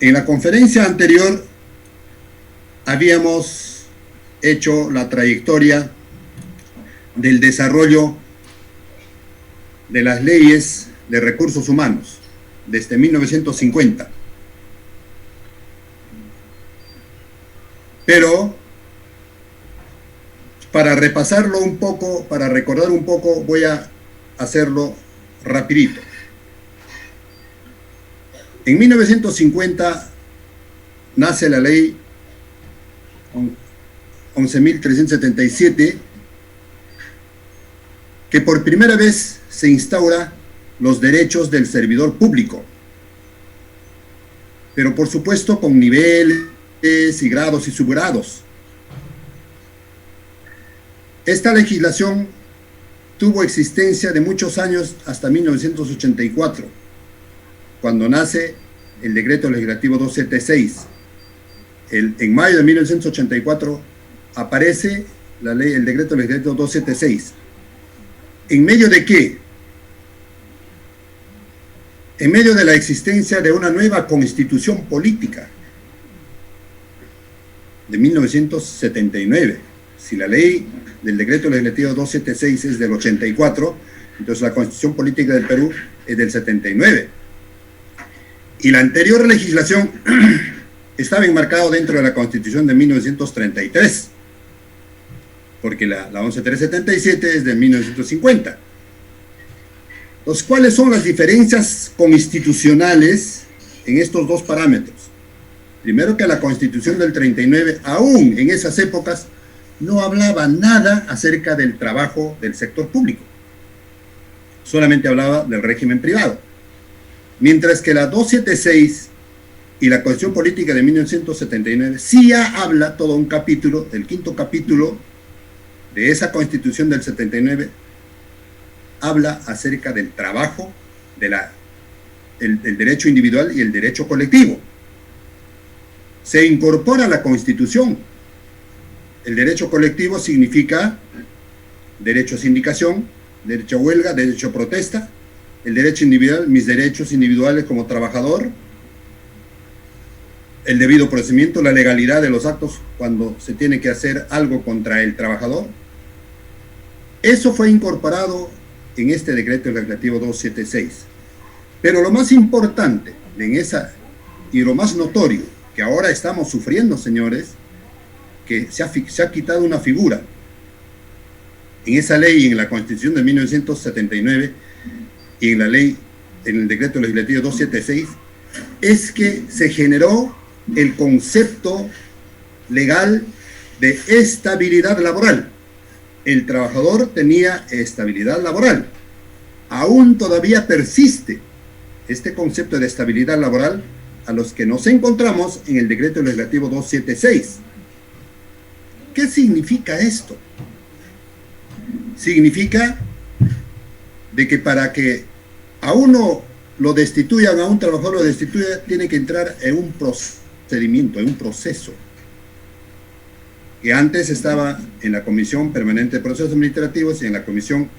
En la conferencia anterior habíamos hecho la trayectoria del desarrollo de las leyes de recursos humanos desde 1950. Pero para repasarlo un poco, para recordar un poco, voy a hacerlo rapidito. En 1950 nace la ley 11.377, que por primera vez se instaura los derechos del servidor público, pero por supuesto con niveles y grados y subgrados. Esta legislación tuvo existencia de muchos años hasta 1984, cuando nace el Decreto Legislativo 276. En mayo de 1984 aparece la ley, el Decreto Legislativo 276. ¿En medio de qué? En medio de la existencia de una nueva constitución política de 1979. Si la ley del Decreto Legislativo 276 es del 84, entonces la Constitución Política del Perú es del 79. Y la anterior legislación estaba enmarcada dentro de la Constitución de 1933, porque la 11.377 es de 1950. Entonces, ¿cuáles son las diferencias constitucionales en estos dos parámetros? Primero, que la Constitución del 39, aún en esas épocas, no hablaba nada acerca del trabajo del sector público. Solamente hablaba del régimen privado. Mientras que la 276 y la Constitución Política de 1979 sí ya habla todo un capítulo, el quinto capítulo de esa Constitución del 79, habla acerca del trabajo, el derecho individual y el derecho colectivo. Se incorpora a la Constitución. El derecho colectivo significa derecho a sindicación, derecho a huelga, derecho a protesta. El derecho individual, mis derechos individuales como trabajador. El debido procedimiento, la legalidad de los actos cuando se tiene que hacer algo contra el trabajador. Eso fue incorporado en este decreto legislativo 276. Pero lo más importante en esa, y lo más notorio, que ahora estamos sufriendo, señores, que se ha quitado una figura en esa ley y en la Constitución de 1979 y en la ley, en el decreto legislativo 276, es que se generó el concepto legal de estabilidad laboral. El trabajador tenía estabilidad laboral. Aún todavía persiste este concepto de estabilidad laboral a los que nos encontramos en el decreto legislativo 276. ¿Qué significa esto? Significa de que para que a uno lo destituyan, a un trabajador lo destituyan, tiene que entrar en un procedimiento, en un proceso, que antes estaba en la Comisión Permanente de Procesos Administrativos y en la Comisión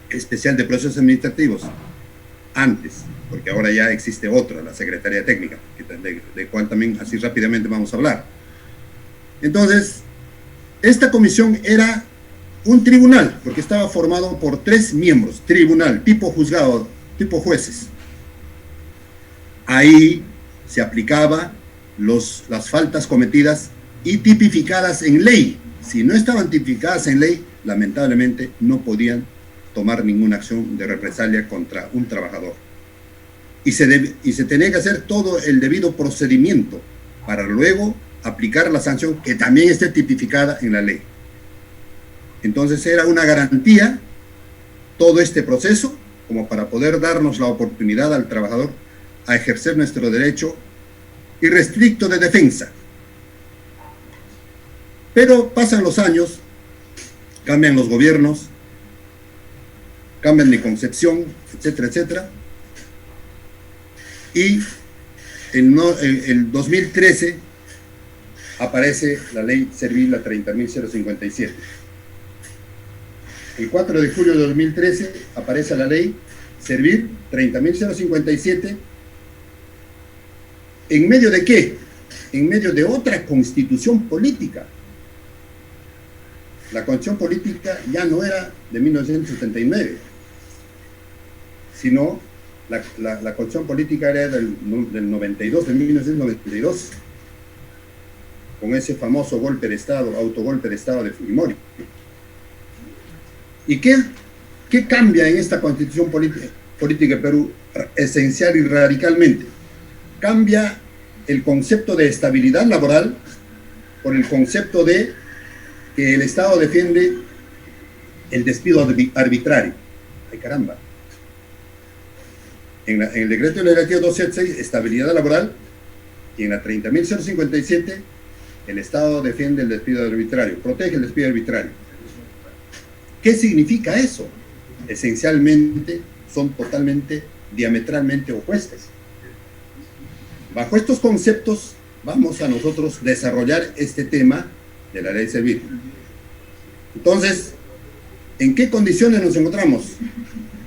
Especial de Procesos Administrativos, antes, porque ahora ya existe otra, la Secretaría Técnica, de cual también así rápidamente vamos a hablar. Entonces, esta comisión era un tribunal, porque estaba formado por 3 miembros, tribunal, tipo juzgado, tipo jueces. Ahí se aplicaba las faltas cometidas y tipificadas en ley. Si no estaban tipificadas en ley, lamentablemente no podían tomar ninguna acción de represalia contra un trabajador. Y se tenía que hacer todo el debido procedimiento para luego aplicar la sanción que también esté tipificada en la ley. Entonces era una garantía todo este proceso como para poder darnos la oportunidad al trabajador a ejercer nuestro derecho irrestricto de defensa. Pero pasan los años, cambian los gobiernos, cambian de concepción, etcétera, etcétera. Y en el 2013 aparece la ley servil, la 30.057. El 4 de julio de 2013 aparece la ley servil 30.057, ¿En medio de qué? En medio de otra constitución política. La constitución política ya no era de 1979, sino la constitución política era del 92, de 1992, con ese famoso golpe de Estado, autogolpe de Estado de Fujimori. ¿Y qué cambia en esta constitución política de Perú esencial y radicalmente? Cambia el concepto de estabilidad laboral por el concepto de que el Estado defiende el despido arbitrario. ¡Ay, caramba! En el decreto legislativo 276, estabilidad laboral, y en la 30.057, el Estado defiende el despido arbitrario, protege el despido arbitrario. ¿Qué significa eso? Esencialmente son totalmente, diametralmente opuestas. Bajo estos conceptos vamos a nosotros desarrollar este tema de la ley Servir. Entonces, ¿en qué condiciones nos encontramos?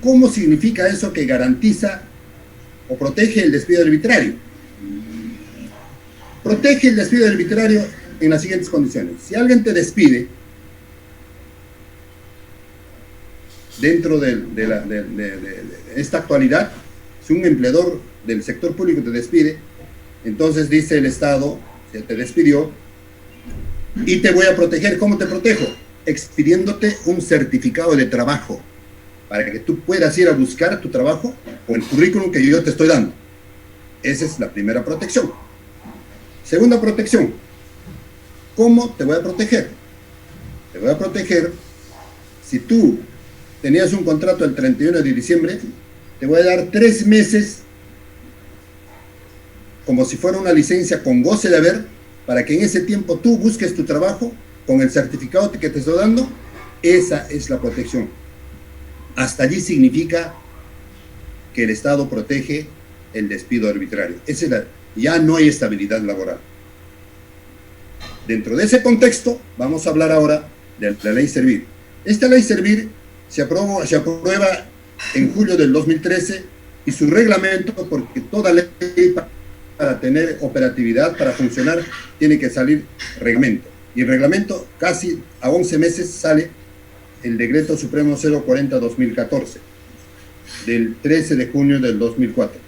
¿Cómo significa eso que garantiza o protege el despido arbitrario? Protege el despido arbitrario en las siguientes condiciones. Si alguien te despide dentro de esta actualidad, si un empleador del sector público te despide, entonces dice el Estado, se te despidió, y te voy a proteger. ¿Cómo te protejo? Expidiéndote un certificado de trabajo, para que tú puedas ir a buscar tu trabajo con el currículum que yo te estoy dando. Esa es la primera protección. Segunda protección. ¿Cómo te voy a proteger? Te voy a proteger si tú tenías un contrato el 31 de diciembre, te voy a dar 3 meses como si fuera una licencia con goce de haber, para que en ese tiempo tú busques tu trabajo con el certificado que te estoy dando. Esa es la protección. Hasta allí significa que el Estado protege el despido arbitrario. Ya no hay estabilidad laboral. Dentro de ese contexto, vamos a hablar ahora de la ley Servir. Esta ley Servir se aprueba en julio del 2013 y su reglamento, porque toda ley para tener operatividad, para funcionar, tiene que salir reglamento. Y el reglamento casi a 11 meses sale el Decreto Supremo 040-2014, del 13 de junio del 2004.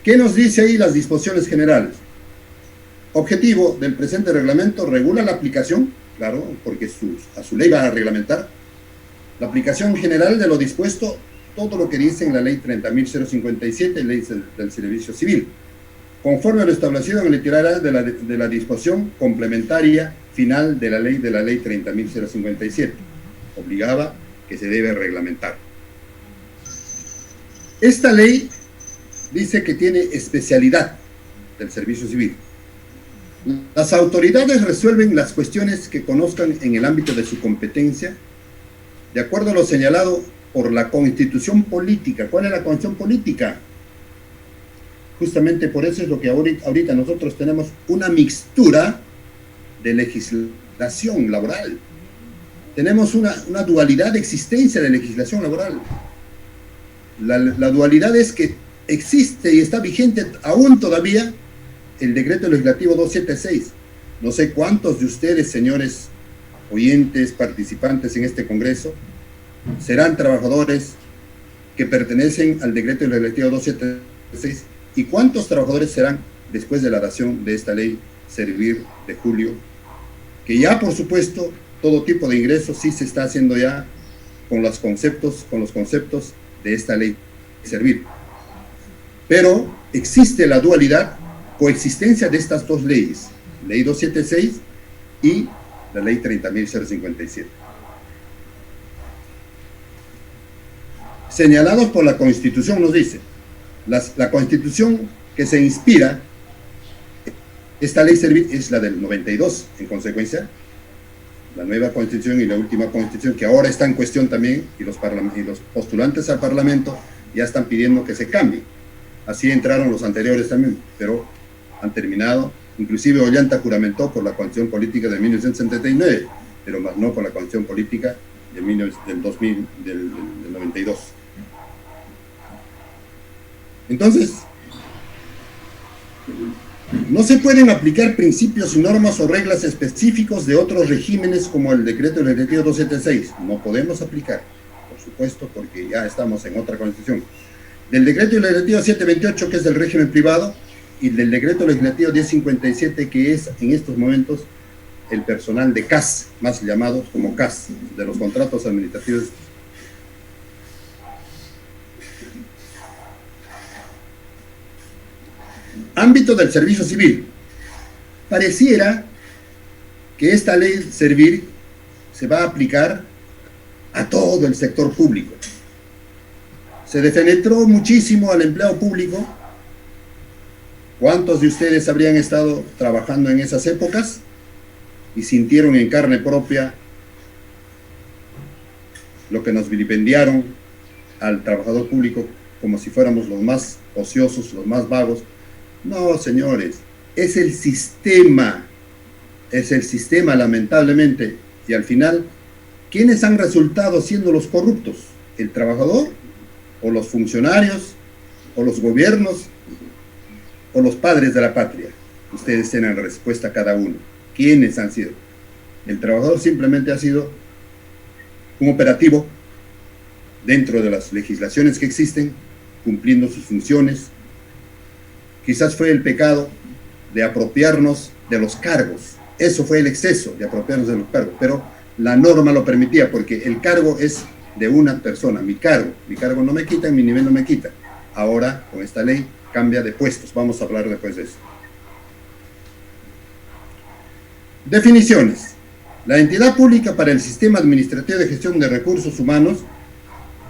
¿Qué nos dice ahí las disposiciones generales? Objetivo del presente reglamento: regula la aplicación, claro, porque a su ley va a reglamentar, la aplicación general de lo dispuesto, todo lo que dice en la ley 30.057, ley del servicio civil, conforme a lo establecido en la literal de la disposición complementaria final de la ley 30.057, obligaba que se debe reglamentar. Esta ley dice que tiene especialidad del servicio civil. Las autoridades resuelven las cuestiones que conozcan en el ámbito de su competencia, de acuerdo a lo señalado por la Constitución política. ¿Cuál es la Constitución política? Justamente por eso es lo que ahorita nosotros tenemos una mixtura de legislación laboral. Tenemos una dualidad de existencia de legislación laboral. La dualidad es que existe y está vigente aún todavía el Decreto Legislativo 276. No sé cuántos de ustedes, señores oyentes, participantes en este Congreso, serán trabajadores que pertenecen al Decreto Legislativo 276, y cuántos trabajadores serán después de la dación de esta ley Servir de julio, que ya por supuesto todo tipo de ingresos sí se está haciendo ya con los conceptos de esta ley Servir. Pero existe la dualidad, coexistencia de estas dos leyes, ley 276 y la ley 30.057. Señalados por la Constitución, nos dice, la Constitución que se inspira, esta ley Servir es la del 92, en consecuencia, la nueva Constitución y la última Constitución, que ahora está en cuestión también, y los postulantes al Parlamento ya están pidiendo que se cambie. Así entraron los anteriores también, pero han terminado. Inclusive Ollanta juramentó por la Constitución Política de 1979, pero más no por la Constitución Política del 2000, del 92. Entonces, No se pueden aplicar principios, normas o reglas específicos de otros regímenes como el decreto legislativo 276. No podemos aplicar, por supuesto, porque ya estamos en otra constitución. Del decreto legislativo 728, que es del régimen privado, y del decreto legislativo 1057, que es en estos momentos el personal de CAS, más llamados como CAS, de los contratos administrativos. Ámbito del servicio civil. Pareciera que esta ley Servir se va a aplicar a todo el sector público. Se defenestró muchísimo al empleado público. ¿Cuántos de ustedes habrían estado trabajando en esas épocas y sintieron en carne propia lo que nos vilipendiaron al trabajador público como si fuéramos los más ociosos, los más vagos? No, señores, es el sistema lamentablemente, y al final, ¿quiénes han resultado siendo los corruptos? ¿El trabajador? ¿O los funcionarios? ¿O los gobiernos? ¿O los padres de la patria? Ustedes tienen la respuesta cada uno. ¿Quiénes han sido? El trabajador simplemente ha sido un operativo dentro de las legislaciones que existen, cumpliendo sus funciones. Quizás fue el pecado de apropiarnos de los cargos. Eso fue el exceso de apropiarnos de los cargos. Pero la norma lo permitía, porque el cargo es de una persona. Mi cargo no me quita, mi nivel no me quita. Ahora, con esta ley, cambia de puestos. Vamos a hablar después de eso. Definiciones. La entidad pública para el sistema administrativo de gestión de recursos humanos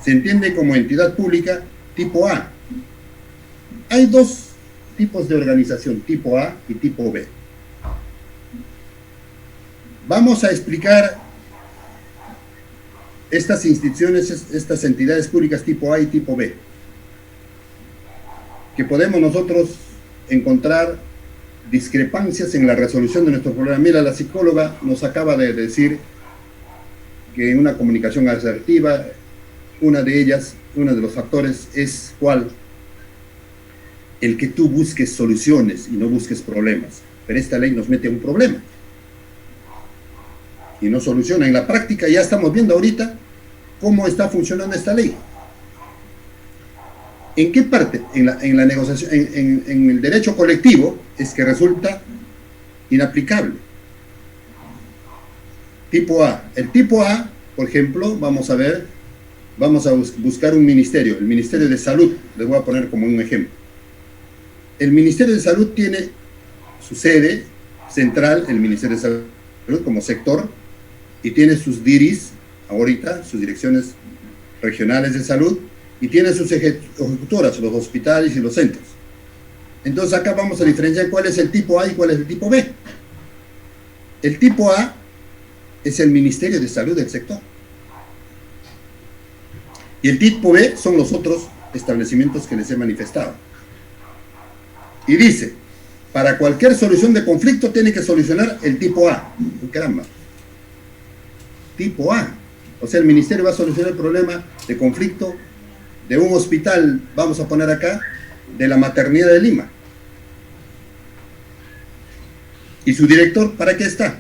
se entiende como entidad pública tipo A. Hay dos tipos de organización, tipo A y tipo B. Vamos a explicar estas instituciones, estas entidades públicas tipo A y tipo B, que podemos nosotros encontrar discrepancias en la resolución de nuestro problema. Mira, la psicóloga nos acaba de decir que en una comunicación asertiva, uno de los factores es ¿cuál? El que tú busques soluciones y no busques problemas. Pero esta ley nos mete un problema y no soluciona. En la práctica ya estamos viendo ahorita cómo está funcionando esta ley. ¿En qué parte? En la negociación, en el derecho colectivo es que resulta inaplicable. Tipo A. El tipo A, por ejemplo, vamos a buscar un ministerio, el Ministerio de Salud, les voy a poner como un ejemplo. El Ministerio de Salud tiene su sede central, el Ministerio de Salud como sector, y tiene sus DIRIs, ahorita, sus direcciones regionales de salud, y tiene sus ejecutoras, los hospitales y los centros. Entonces acá vamos a diferenciar cuál es el tipo A y cuál es el tipo B. El tipo A es el Ministerio de Salud del sector. Y el tipo B son los otros establecimientos que les he manifestado. Y dice, para cualquier solución de conflicto tiene que solucionar el tipo A. Caramba. Tipo A. O sea, el ministerio va a solucionar el problema de conflicto de un hospital, vamos a poner acá, de la maternidad de Lima. ¿Y su director para qué está?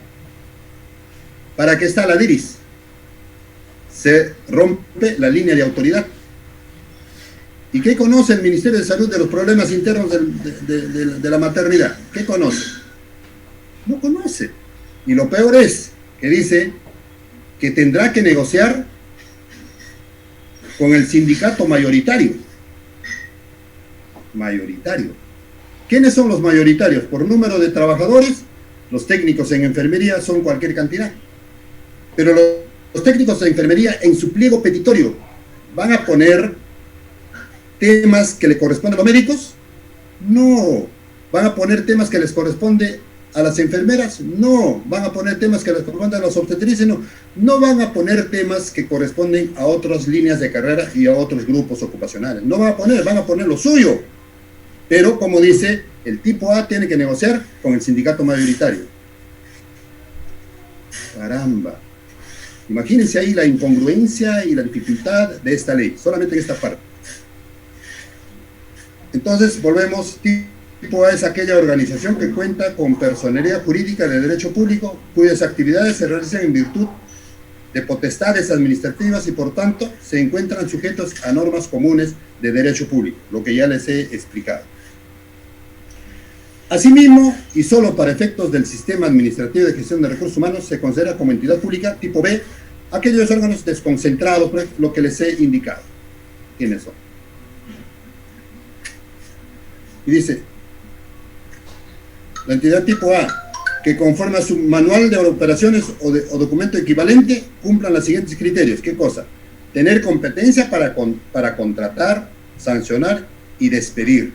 ¿Para qué está la DIRIS? Se rompe la línea de autoridad. ¿Y qué conoce el Ministerio de Salud de los problemas internos de la maternidad? ¿Qué conoce? No conoce. Y lo peor es que dice que tendrá que negociar con el sindicato mayoritario. Mayoritario. ¿Quiénes son los mayoritarios? Por número de trabajadores, los técnicos en enfermería son cualquier cantidad. Pero los técnicos de enfermería en su pliego petitorio van a poner temas que le corresponden a los médicos. No. ¿Van a poner temas que les corresponde a las enfermeras? No. ¿Van a poner temas que les corresponden a los obstetrices? No. No van a poner temas que corresponden a otras líneas de carrera y a otros grupos ocupacionales. No van a poner lo suyo. Pero, como dice, el tipo A tiene que negociar con el sindicato mayoritario. Caramba. Imagínense ahí la incongruencia y la dificultad de esta ley, solamente en esta parte. Entonces, volvemos, tipo A es aquella organización que cuenta con personería jurídica de derecho público, cuyas actividades se realizan en virtud de potestades administrativas y por tanto se encuentran sujetos a normas comunes de derecho público, lo que ya les he explicado. Asimismo, y solo para efectos del sistema administrativo de gestión de recursos humanos, se considera como entidad pública tipo B aquellos órganos desconcentrados, lo que les he indicado. ¿Quiénes son? Y dice, la entidad tipo A, que conforme a su manual de operaciones o documento equivalente, cumplan los siguientes criterios. ¿Qué cosa? Tener competencia para contratar, sancionar y despedir.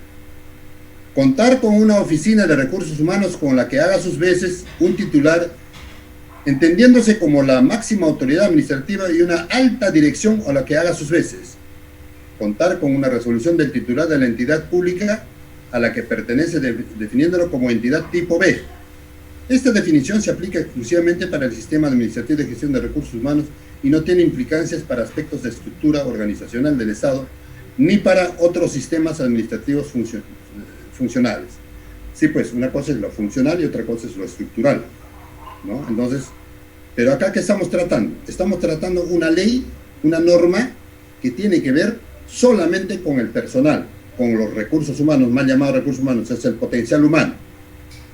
Contar con una oficina de recursos humanos con la que haga sus veces un titular, entendiéndose como la máxima autoridad administrativa, y una alta dirección a la que haga sus veces. Contar con una resolución del titular de la entidad pública a la que pertenece, definiéndolo como entidad tipo B. Esta definición se aplica exclusivamente para el sistema administrativo de gestión de recursos humanos y no tiene implicancias para aspectos de estructura organizacional del Estado, ni para otros sistemas administrativos funcionales. Sí, pues una cosa es lo funcional y otra cosa es lo estructural, ¿no? Entonces, pero acá, ¿qué estamos tratando? Estamos tratando una ley, una norma que tiene que ver solamente con el personal, con los recursos humanos, mal llamados recursos humanos, es el potencial humano.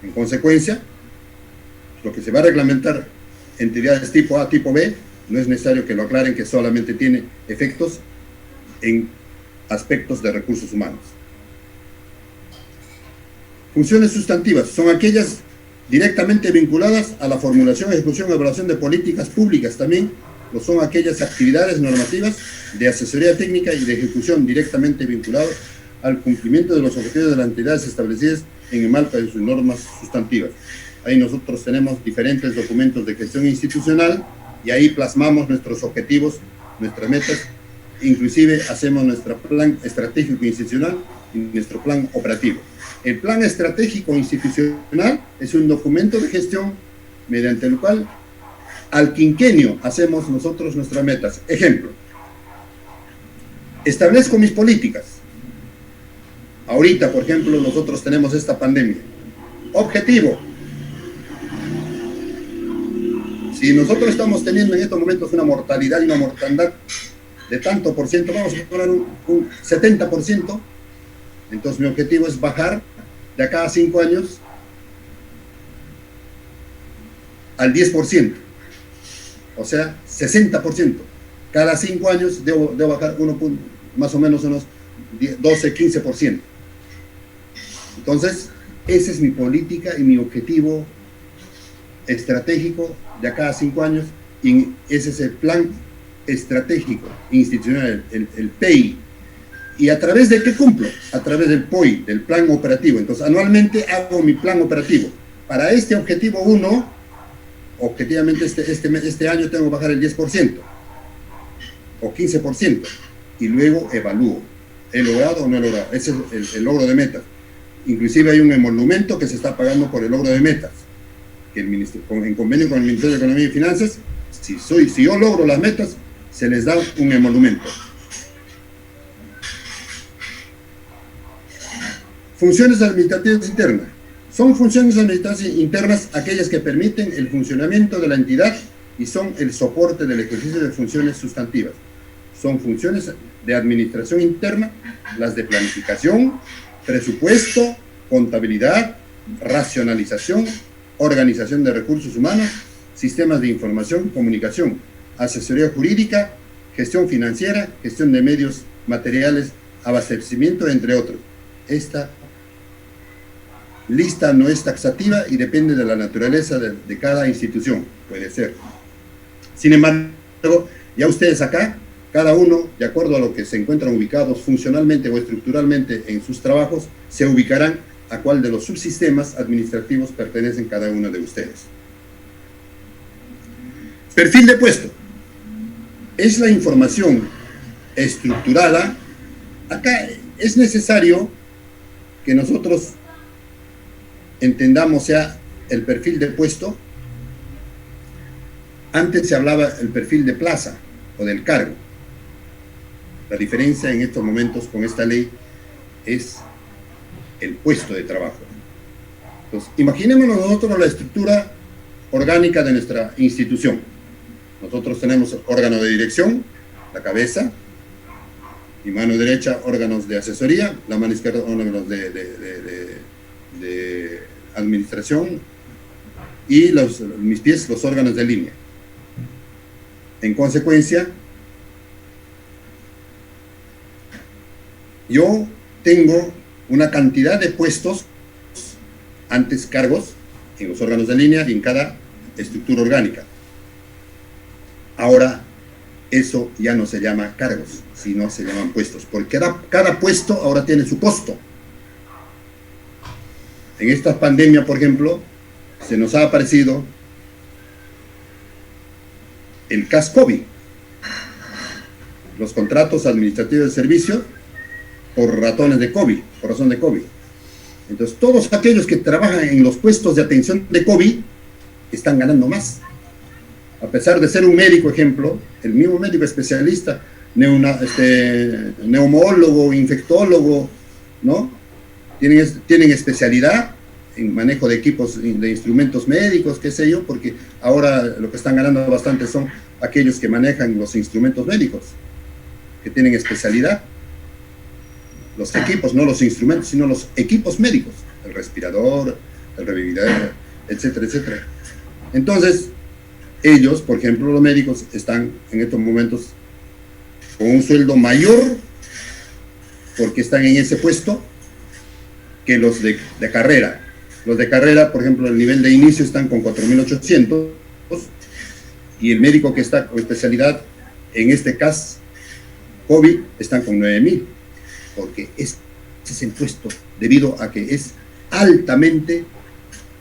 En consecuencia, lo que se va a reglamentar entidades tipo A, tipo B, no es necesario que lo aclaren, que solamente tiene efectos en aspectos de recursos humanos. Funciones sustantivas son aquellas directamente vinculadas a la formulación, ejecución y evaluación de políticas públicas. También lo son aquellas actividades normativas de asesoría técnica y de ejecución directamente vinculadas al cumplimiento de los objetivos de las entidades establecidas en el marco de sus normas sustantivas. Ahí nosotros tenemos diferentes documentos de gestión institucional y ahí plasmamos nuestros objetivos, nuestras metas, inclusive hacemos nuestro plan estratégico institucional y nuestro plan operativo. El plan estratégico institucional es un documento de gestión mediante el cual al quinquenio hacemos nosotros nuestras metas. Ejemplo, establezco mis políticas. Ahorita, por ejemplo, nosotros tenemos esta pandemia. Objetivo. Si nosotros estamos teniendo en estos momentos una mortalidad y una mortandad de tanto por ciento, vamos a poner un 70%, entonces mi objetivo es bajar de acá a 5 años al 10%, o sea, 60%. Cada 5 años debo bajar más o menos unos 12, 15%. Entonces, esa es mi política y mi objetivo estratégico de acá a 5 años, y ese es el plan estratégico institucional, el PEI. ¿Y a través de qué cumplo? A través del POI, del plan operativo. Entonces, anualmente hago mi plan operativo. Para este objetivo 1, objetivamente este año tengo que bajar el 10% o 15%, y luego evalúo. ¿He logrado o no he logrado? Ese es el logro de metas. Inclusive hay un emolumento que se está pagando por el logro de metas, que en convenio con el Ministerio de Economía y Finanzas, si yo logro las metas, se les da un emolumento. Funciones administrativas internas. Son funciones administrativas internas aquellas que permiten el funcionamiento de la entidad y son el soporte del ejercicio de funciones sustantivas. Son funciones de administración interna, las de planificación, presupuesto, contabilidad, racionalización, organización de recursos humanos, sistemas de información, comunicación, asesoría jurídica, gestión financiera, gestión de medios materiales, abastecimiento, entre otros. Esta lista no es taxativa y depende de la naturaleza de cada institución, puede ser. Sin embargo, ya ustedes acá, cada uno, de acuerdo a lo que se encuentran ubicados funcionalmente o estructuralmente en sus trabajos, se ubicarán a cuál de los subsistemas administrativos pertenecen cada uno de ustedes. Perfil de puesto. Es la información estructurada. Acá es necesario que nosotros entendamos ya el perfil de puesto. Antes se hablaba el perfil de plaza o del cargo. La diferencia en estos momentos con esta ley es el puesto de trabajo. Entonces, imaginémonos nosotros la estructura orgánica de nuestra institución. Nosotros tenemos órgano de dirección, la cabeza, y mano derecha órganos de asesoría, la mano izquierda órganos de administración, y mis pies los órganos de línea. En consecuencia, yo tengo una cantidad de puestos, antes cargos, en los órganos de línea y en cada estructura orgánica. Ahora, eso ya no se llama cargos, sino se llaman puestos, porque cada puesto ahora tiene su costo. En esta pandemia, por ejemplo, se nos ha aparecido el CAS COVID, los contratos administrativos de servicio por razones de COVID, por razón de COVID. Entonces, todos aquellos que trabajan en los puestos de atención de COVID están ganando más. A pesar de ser un médico, ejemplo, el mismo médico especialista, neumólogo, infectólogo, ¿no? Tienen especialidad en manejo de equipos, de instrumentos médicos, qué sé yo, porque ahora lo que están ganando bastante son aquellos que manejan los instrumentos médicos, que tienen especialidad. Los equipos, no los instrumentos, sino los equipos médicos, el respirador, el revividor, etcétera, etcétera. Entonces, ellos, por ejemplo, los médicos, están en estos momentos con un sueldo mayor porque están en ese puesto que los de carrera. Los de carrera, por ejemplo, el nivel de inicio están con 4.800 y el médico que está con especialidad en este caso COVID están con 9.000, porque ese es el puesto debido a que es altamente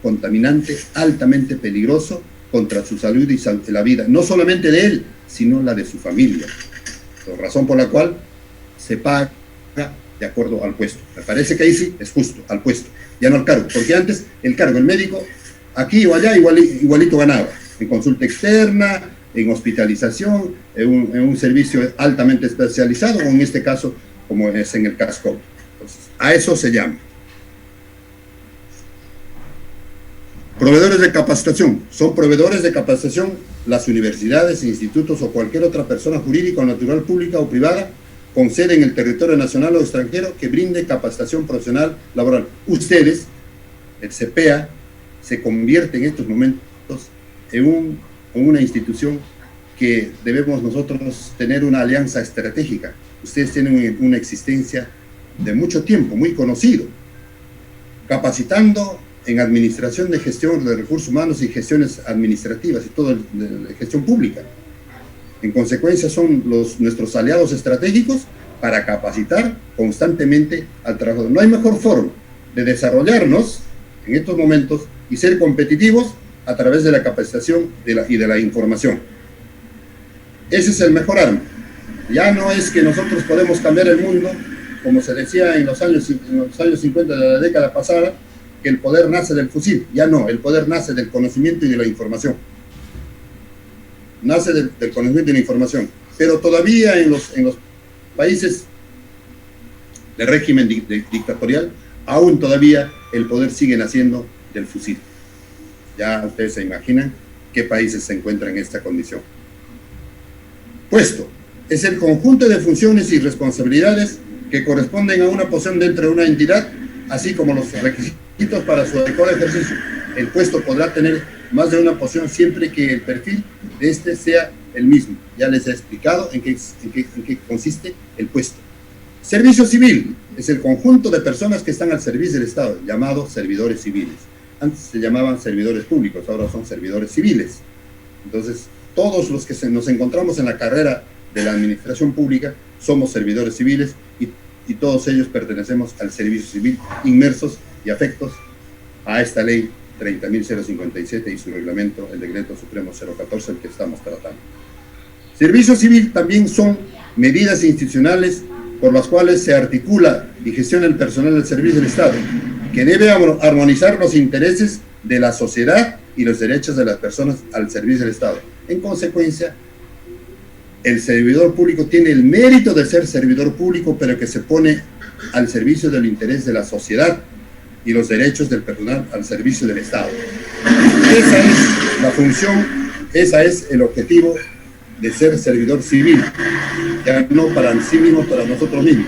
contaminante, altamente peligroso contra su salud y la vida, no solamente de él, sino la de su familia. La razón por la cual se paga de acuerdo al puesto. Me parece que ahí sí es justo, al puesto, ya no al cargo, porque antes el cargo, el médico, aquí o allá igualito ganaba, en consulta externa, en hospitalización, en un servicio altamente especializado, o en este caso, como es en el caso COVID. Entonces, a eso se llama. Proveedores de capacitación. Son proveedores de capacitación las universidades, institutos o cualquier otra persona jurídica o natural, pública o privada con sede en el territorio nacional o extranjero que brinde capacitación profesional laboral. Ustedes, el CPEA, se convierte en estos momentos en una institución que debemos nosotros tener una alianza estratégica. Ustedes tienen una existencia de mucho tiempo, muy conocido, capacitando en administración de gestión de recursos humanos y gestiones administrativas y todo de gestión pública. En consecuencia, son nuestros aliados estratégicos para capacitar constantemente al trabajador. No hay mejor forma de desarrollarnos en estos momentos y ser competitivos a través de la capacitación y de la información. Ese es el mejor arma. Ya no es que nosotros podemos cambiar el mundo, como se decía en los años 50 de la década pasada, que el poder nace del fusil. Ya no, el poder nace del conocimiento y de la información. Nace del conocimiento y de la información. Pero todavía en los países de régimen dictatorial, aún todavía el poder sigue naciendo del fusil. Ya ustedes se imaginan qué países se encuentran en esta condición. Puesto es el conjunto de funciones y responsabilidades que corresponden a una posición dentro de una entidad, así como los requisitos para su adecuado ejercicio. El puesto podrá tener más de una posición siempre que el perfil de este sea el mismo. Ya les he explicado en qué consiste el puesto. Servicio civil es el conjunto de personas que están al servicio del Estado, llamados servidores civiles. Antes se llamaban servidores públicos, ahora son servidores civiles. Entonces, todos los que nos encontramos en la carrera de la administración pública somos servidores civiles y todos ellos pertenecemos al servicio civil, inmersos y afectos a esta ley 30.057 y su reglamento, el decreto supremo 014, el que estamos tratando. Servicio civil también son medidas institucionales por las cuales se articula y gestiona el personal del servicio del Estado, que debe armonizar los intereses de la sociedad y los derechos de las personas al servicio del Estado. En consecuencia, El servidor público tiene el mérito de ser servidor público, pero que se pone al servicio del interés de la sociedad y los derechos del personal al servicio del Estado. Esa es la función, ese es el objetivo de ser servidor civil, ya no para sí mismo, para nosotros mismos.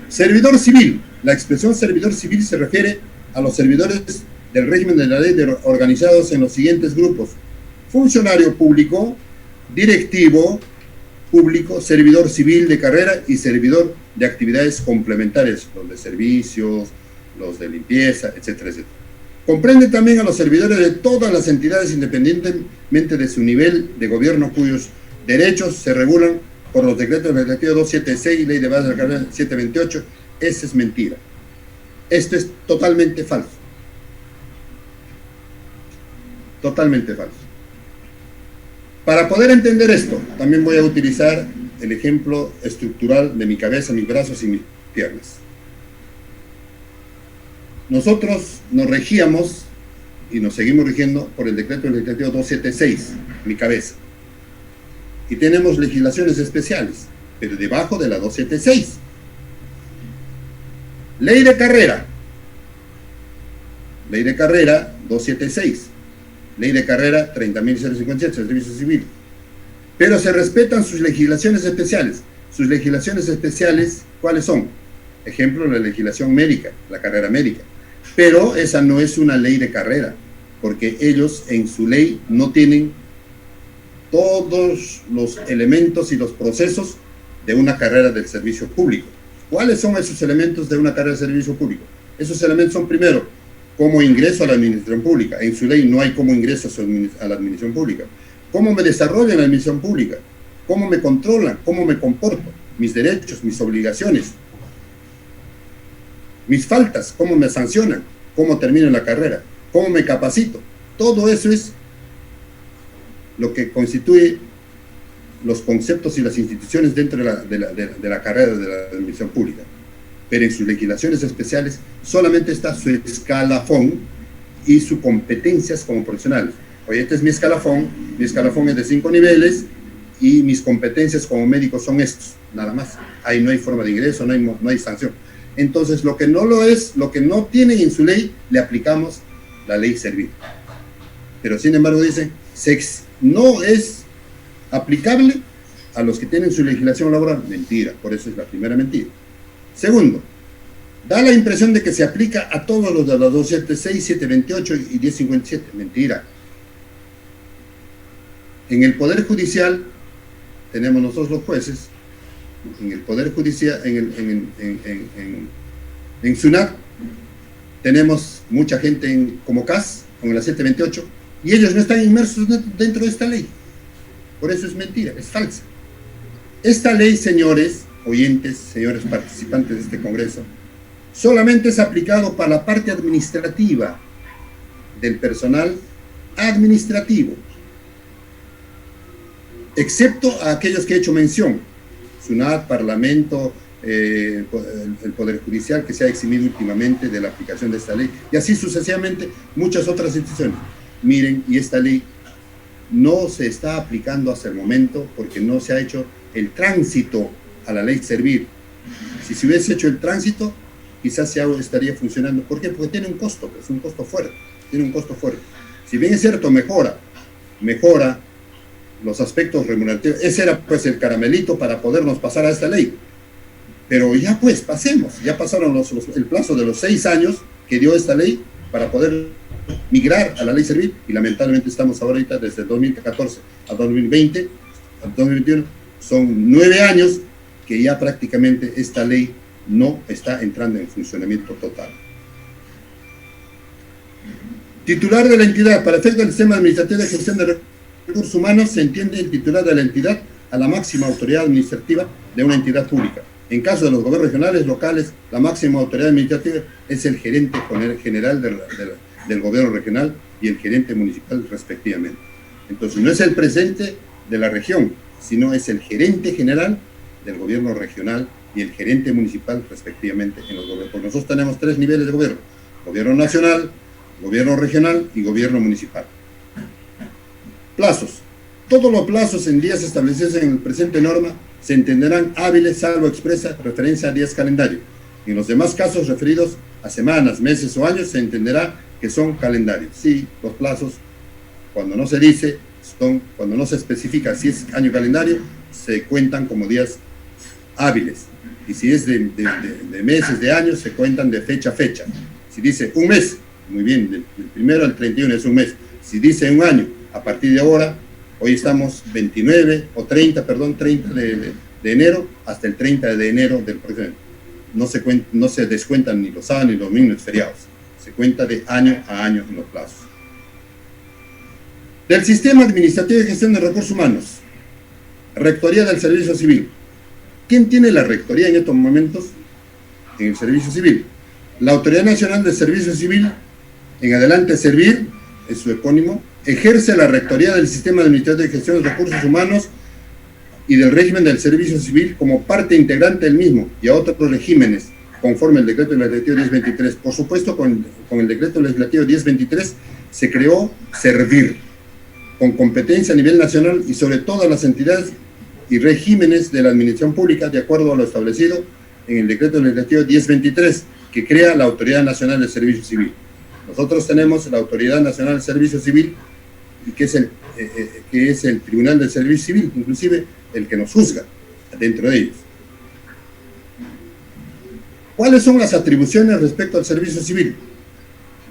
Servidor civil. La expresión servidor civil se refiere a los servidores del régimen de la ley organizados en los siguientes grupos: funcionario público, directivo público, servidor civil de carrera y servidor de actividades complementarias, los de servicios, los de limpieza, etcétera, etcétera. Comprende también a los servidores de todas las entidades independientemente de su nivel de gobierno, cuyos derechos se regulan por los decretos legislativos 276, ley de base de la carrera 728. Esa es mentira. Esto es totalmente falso. Totalmente falso. Para poder entender esto, también voy a utilizar el ejemplo estructural de mi cabeza, mis brazos y mis piernas. Nosotros nos regíamos y nos seguimos rigiendo por el decreto legislativo 276, mi cabeza. Y tenemos legislaciones especiales, pero debajo de la 276. Ley de carrera. Ley de carrera 276. Ley de carrera 30.057, servicio civil. Pero se respetan sus legislaciones especiales. Sus legislaciones especiales, ¿cuáles son? Ejemplo, la legislación médica, la carrera médica. Pero esa no es una ley de carrera, porque ellos en su ley no tienen todos los elementos y los procesos de una carrera del servicio público. ¿Cuáles son esos elementos de una carrera de servicio público? Esos elementos son, primero, cómo ingreso a la administración pública. En su ley no hay cómo ingreso a la administración pública. Cómo me desarrollo en la administración pública. Cómo me controlan, cómo me comporto, mis derechos, mis obligaciones, mis faltas, cómo me sancionan, cómo termino la carrera, cómo me capacito. Todo eso es lo que constituye los conceptos y las instituciones dentro de la carrera de la administración pública. Pero en sus legislaciones especiales solamente está su escalafón y sus competencias como profesional. Oye, este es mi escalafón es de 5 niveles y mis competencias como médico son estos, nada más. Ahí no hay forma de ingreso, no hay sanción. Entonces, lo que no lo es, lo que no tienen en su ley, le aplicamos la ley servil. Pero sin embargo dice, no es aplicable a los que tienen su legislación laboral. Mentira, por eso es la primera mentira. Segundo, da la impresión de que se aplica a todos los de la 276, 728 y 1057. Mentira. En el Poder Judicial, tenemos nosotros los jueces, en el Poder Judicial, en SUNAT, tenemos mucha gente como CAS, como la 728, y ellos no están inmersos dentro de esta ley. Por eso es mentira, es falsa. Esta ley, señores oyentes, señores participantes de este Congreso, solamente es aplicado para la parte administrativa del personal administrativo, excepto a aquellos que he hecho mención: SUNAT, Parlamento, el Poder Judicial, que se ha eximido últimamente de la aplicación de esta ley, y así sucesivamente muchas otras instituciones. Miren, y esta ley no se está aplicando hasta el momento porque no se ha hecho el tránsito a la ley servil. Si se hubiese hecho el tránsito, quizás ya estaría funcionando. ¿Por qué? Porque tiene un costo, es un costo fuerte, tiene un costo fuerte. Si bien es cierto, mejora los aspectos remunerativos. Ese era pues el caramelito para podernos pasar a esta ley. Pero ya pues, pasemos. Ya pasaron el plazo de los 6 años que dio esta ley para poder migrar a la ley servil, y lamentablemente estamos ahorita desde 2014 a 2020, a 2021, son 9 años que ya prácticamente esta ley no está entrando en funcionamiento total. Titular de la entidad. Para efecto del sistema administrativo de gestión de recursos humanos, se entiende el titular de la entidad a la máxima autoridad administrativa de una entidad pública. En caso de los gobiernos regionales, locales, la máxima autoridad administrativa es el gerente general del gobierno regional y el gerente municipal respectivamente. Entonces no es el presidente de la región, sino es el gerente general del gobierno regional y el gerente municipal respectivamente en los gobiernos. Porque nosotros tenemos 3 niveles de gobierno: gobierno nacional, gobierno regional y gobierno municipal. Plazos. Todos los plazos en días establecidos en el presente norma se entenderán hábiles, salvo expresa referencia a días calendario. En los demás casos referidos a semanas, meses o años, se entenderá que son calendarios. Sí, los plazos, cuando no se dice, cuando no se especifica si es año calendario, se cuentan como días hábiles. Y si es de meses, de años, se cuentan de fecha a fecha. Si dice un mes, muy bien, del 1 al 31 es un mes. Si dice un año, a partir de ahora, hoy estamos 29 o 30, perdón, 30 de enero hasta el 30 de enero del próximo año. No se descuentan ni los sábados ni los domingos ni feriados. Se cuenta de año a año en los plazos. Del Sistema Administrativo de Gestión de Recursos Humanos, Rectoría del Servicio Civil. ¿Quién tiene la rectoría en estos momentos en el Servicio Civil? La Autoridad Nacional de Servicio Civil, en adelante Servir, es su epónimo, ejerce la rectoría del Sistema Administrativo de Gestión de Recursos Humanos y del régimen del Servicio Civil como parte integrante del mismo y a otros regímenes, conforme el Decreto Legislativo 1023. Por supuesto, con el Decreto Legislativo 1023 se creó Servir, con competencia a nivel nacional y sobre todas las entidades y regímenes de la administración pública, de acuerdo a lo establecido en el Decreto Legislativo 1023, que crea la Autoridad Nacional del Servicio Civil. Nosotros tenemos la Autoridad Nacional del Servicio Civil, y que es el Tribunal del Servicio Civil, inclusive el que nos juzga dentro de ellos. ¿Cuáles son las atribuciones respecto al servicio civil?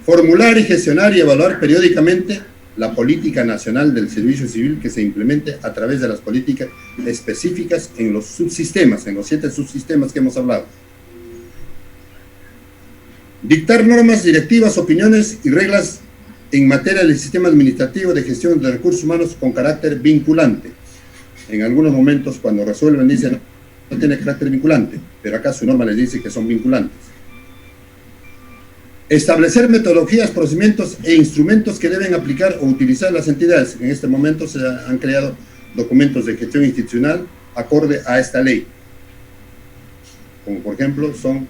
Formular y gestionar y evaluar periódicamente la política nacional del servicio civil que se implemente a través de las políticas específicas en los subsistemas, en los 7 subsistemas que hemos hablado. Dictar normas, directivas, opiniones y reglas en materia del sistema administrativo de gestión de recursos humanos con carácter vinculante. En algunos momentos, cuando resuelven, dicen no tiene carácter vinculante, pero acá su norma les dice que son vinculantes. Establecer metodologías, procedimientos e instrumentos que deben aplicar o utilizar las entidades. En este momento se han creado documentos de gestión institucional acorde a esta ley. Como por ejemplo son,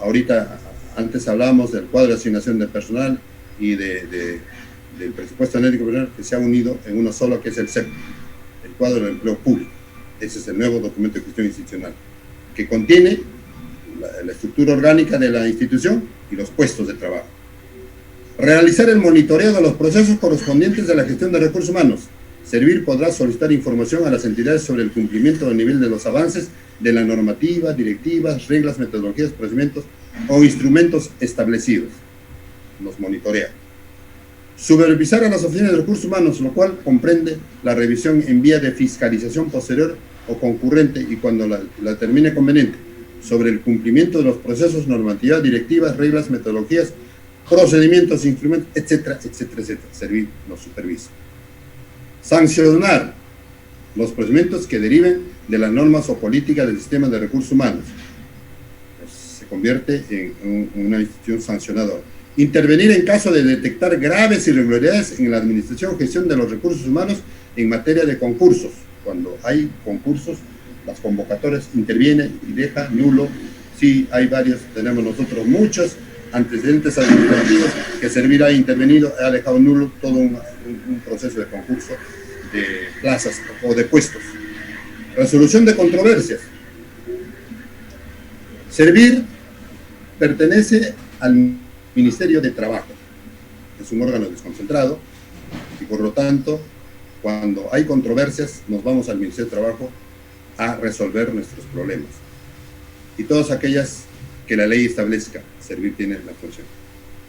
ahorita antes hablábamos del cuadro de asignación de personal y del presupuesto analítico personal que se ha unido en uno solo, que es el CEP, el cuadro del empleo público. Ese es el nuevo documento de gestión institucional, que contiene la estructura orgánica de la institución y los puestos de trabajo. Realizar el monitoreo de los procesos correspondientes de la gestión de recursos humanos. Servir podrá solicitar información a las entidades sobre el cumplimiento del nivel de los avances de la normativa, directivas, reglas, metodologías, procedimientos o instrumentos establecidos. Los monitorea. Supervisar a las oficinas de recursos humanos, lo cual comprende la revisión en vía de fiscalización posterior o concurrente y cuando la termine conveniente, sobre el cumplimiento de los procesos, normativas, directivas, reglas, metodologías, procedimientos, instrumentos, etcétera, etcétera, etcétera. Servir nos supervisa. Sancionar los procedimientos que deriven de las normas o políticas del sistema de recursos humanos. Pues se convierte en una institución sancionadora. Intervenir en caso de detectar graves irregularidades en la administración o gestión de los recursos humanos en materia de concursos. Cuando hay concursos, las convocatorias intervienen y deja nulo. Sí, hay varios, tenemos nosotros muchos antecedentes administrativos que Servir ha intervenido, ha dejado nulo todo un proceso de concurso de plazas o de puestos. Resolución de controversias. Servir pertenece al Ministerio de Trabajo. Es un órgano desconcentrado y por lo tanto, cuando hay controversias, nos vamos al Ministerio de Trabajo a resolver nuestros problemas. Y todas aquellas que la ley establezca, Servir tiene la función.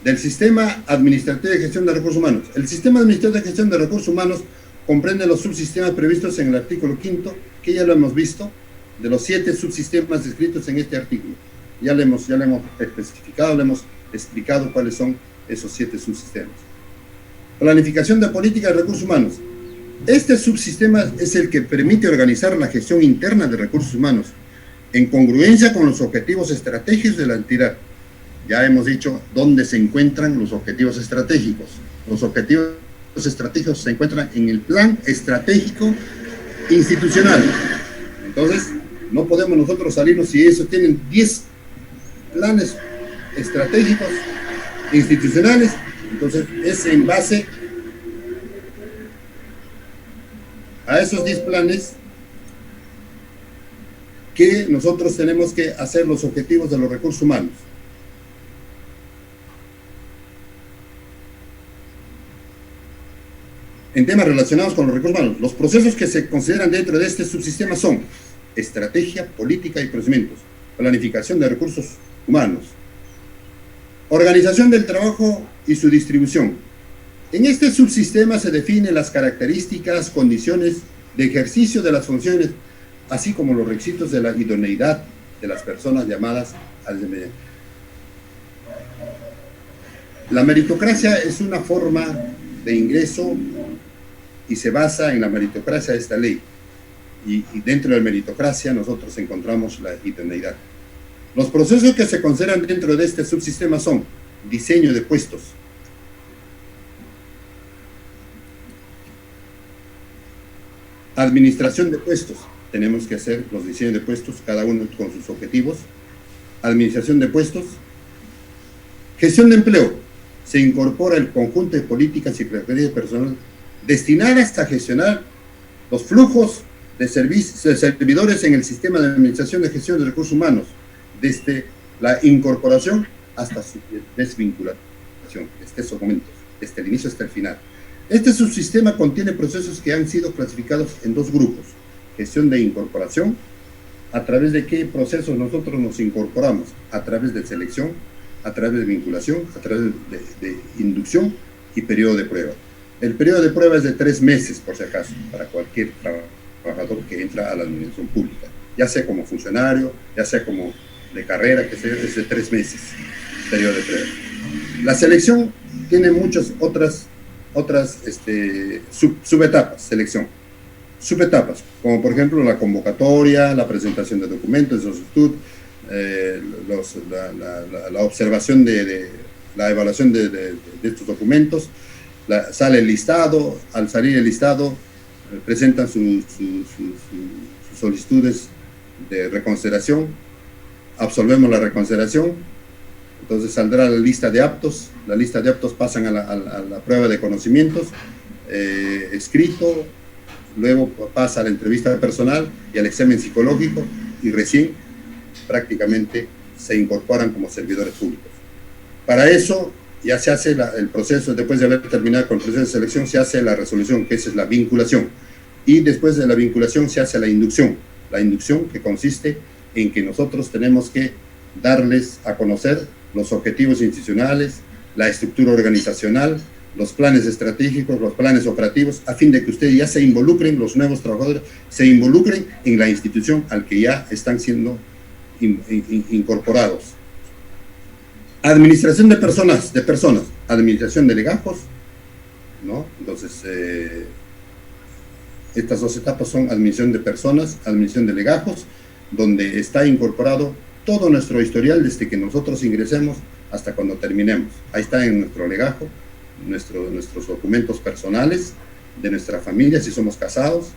Del Sistema Administrativo de Gestión de Recursos Humanos. El Sistema Administrativo de Gestión de Recursos Humanos comprende los subsistemas previstos en el artículo 5º, que ya lo hemos visto, de los 7 subsistemas descritos en este artículo. Ya le hemos especificado, le hemos explicado cuáles son esos 7 subsistemas. Planificación de política de recursos humanos. Este subsistema es el que permite organizar la gestión interna de recursos humanos en congruencia con los objetivos estratégicos de la entidad. Ya hemos dicho dónde se encuentran los objetivos estratégicos. Los objetivos estratégicos se encuentran en el plan estratégico institucional. Entonces, no podemos nosotros salirnos si eso tienen 10 planes estratégicos institucionales. Entonces, es en base a esos 10 planes que nosotros tenemos que hacer los objetivos de los recursos humanos. En temas relacionados con los recursos humanos, los procesos que se consideran dentro de este subsistema son estrategia, política y procedimientos, planificación de recursos humanos, organización del trabajo y su distribución. En este subsistema se definen las características, condiciones de ejercicio de las funciones, así como los requisitos de la idoneidad de las personas llamadas al desempeñar. La meritocracia es una forma de ingreso y se basa en la meritocracia de esta ley. Y dentro de la meritocracia nosotros encontramos la idoneidad. Los procesos que se consideran dentro de este subsistema son diseño de puestos, administración de puestos, tenemos que hacer los diseños de puestos, cada uno con sus objetivos, administración de puestos, gestión de empleo, se incorpora el conjunto de políticas y características personales destinadas a gestionar los flujos de servidores en el sistema de administración de gestión de recursos humanos, desde la incorporación hasta su desvinculación, desde esos momentos, desde el inicio hasta el final. Este subsistema contiene procesos que han sido clasificados en dos grupos: gestión de incorporación, a través de qué procesos nosotros nos incorporamos, a través de selección, a través de vinculación, a través de inducción y periodo de prueba. El periodo de prueba es de 3 meses, por si acaso, para cualquier trabajador que entra a la administración pública, ya sea como funcionario, ya sea como de carrera, que sea, es de 3 meses, periodo de prueba. La selección tiene muchas otras subetapas, selección. Subetapas, como por ejemplo la convocatoria, la presentación de documentos de solicitud, la observación la evaluación de estos documentos, sale el listado, al salir el listado presentan sus solicitudes de reconsideración, absolvemos la reconsideración, entonces saldrá la lista de aptos pasan a la prueba de conocimientos, escrito, luego pasa a la entrevista personal y al examen psicológico, y recién prácticamente se incorporan como servidores públicos. Para eso ya se hace el proceso, después de haber terminado con el proceso de selección, se hace la resolución, que esa es la vinculación, y después de la vinculación se hace la inducción que consiste en que nosotros tenemos que darles a conocer los objetivos institucionales, la estructura organizacional, los planes estratégicos, los planes operativos, a fin de que ustedes ya se involucren, los nuevos trabajadores, se involucren en la institución al que ya están siendo incorporados. Administración de personas, administración de legajos, ¿no? Entonces, estas dos etapas son administración de personas, administración de legajos, donde está incorporado todo nuestro historial desde que nosotros ingresemos hasta cuando terminemos. Ahí está en nuestro legajo, nuestros documentos personales de nuestra familia, si somos casados,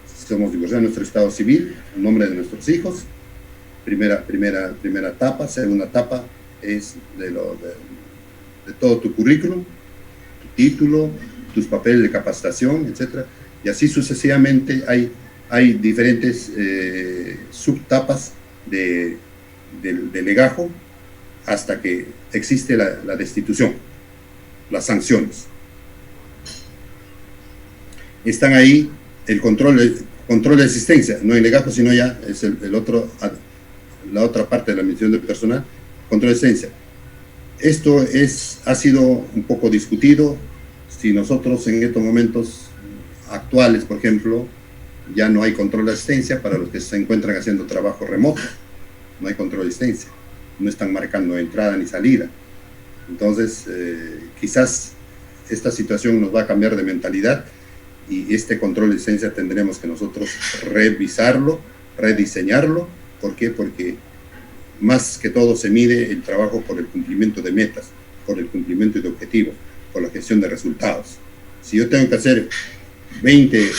si somos divorciados, nuestro estado civil, el nombre de nuestros hijos, primera etapa. Segunda etapa es de todo tu currículum, tu título, tus papeles de capacitación, etc. Y así sucesivamente hay diferentes subtapas de legajo hasta que existe la destitución, las sanciones. Están ahí el control de asistencia, no el legajo, sino ya es la otra parte de la administración del personal, control de asistencia. Esto ha sido un poco discutido. Si nosotros en estos momentos actuales, por ejemplo, ya no hay control de asistencia para los que se encuentran haciendo trabajo remoto, no hay control de asistencia, no están marcando entrada ni salida. Entonces, quizás esta situación nos va a cambiar de mentalidad, y este control de asistencia tendremos que nosotros revisarlo, rediseñarlo. ¿Por qué? Porque más que todo se mide el trabajo por el cumplimiento de metas, por el cumplimiento de objetivos, por la gestión de resultados. Si yo tengo que hacer 20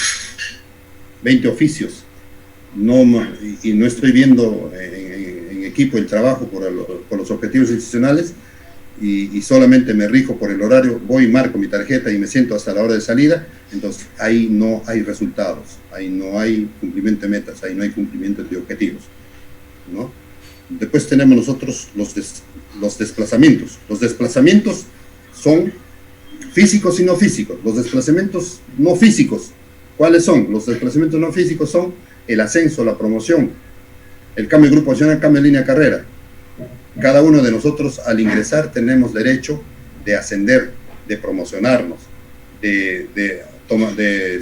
oficios y no estoy viendo en equipo el trabajo por los objetivos institucionales, y solamente me rijo por el horario, voy, marco mi tarjeta y me siento hasta la hora de salida, entonces ahí no hay resultados, ahí no hay cumplimiento de metas, ahí no hay cumplimiento de objetivos, ¿no? Después tenemos nosotros los desplazamientos. Los desplazamientos son físicos y no físicos. Los desplazamientos no físicos, ¿cuáles son? Los desplazamientos no físicos son el ascenso, la promoción, el cambio de grupo opcional, cambio de línea de carrera. Cada uno de nosotros al ingresar tenemos derecho de ascender, de promocionarnos, de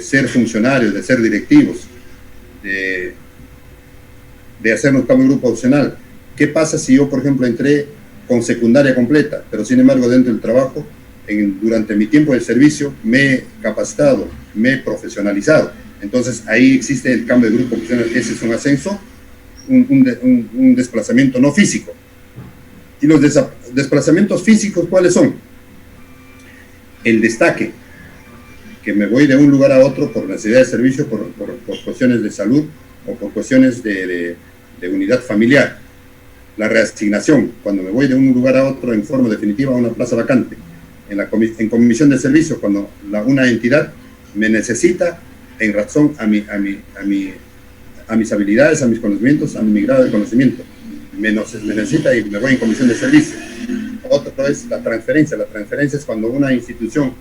ser funcionarios, de ser directivos, de hacernos cambio de grupo opcional. ¿Qué pasa si yo, por ejemplo, entré con secundaria completa, pero sin embargo dentro del trabajo, durante mi tiempo de servicio, me he capacitado, me he profesionalizado? Entonces ahí existe el cambio de grupo opcional. Ese es un ascenso, un desplazamiento no físico. ¿Y los desplazamientos físicos cuáles son? El destaque, que me voy de un lugar a otro por necesidad de servicio, por cuestiones de salud o por cuestiones de unidad familiar. La reasignación, cuando me voy de un lugar a otro en forma definitiva a una plaza vacante. En comisión de servicio, cuando una entidad me necesita en razón a mis habilidades, a mis conocimientos, a mi grado de conocimiento. Me necesita y me voy en comisión de servicio. Otro es la transferencia. La transferencia es cuando una institución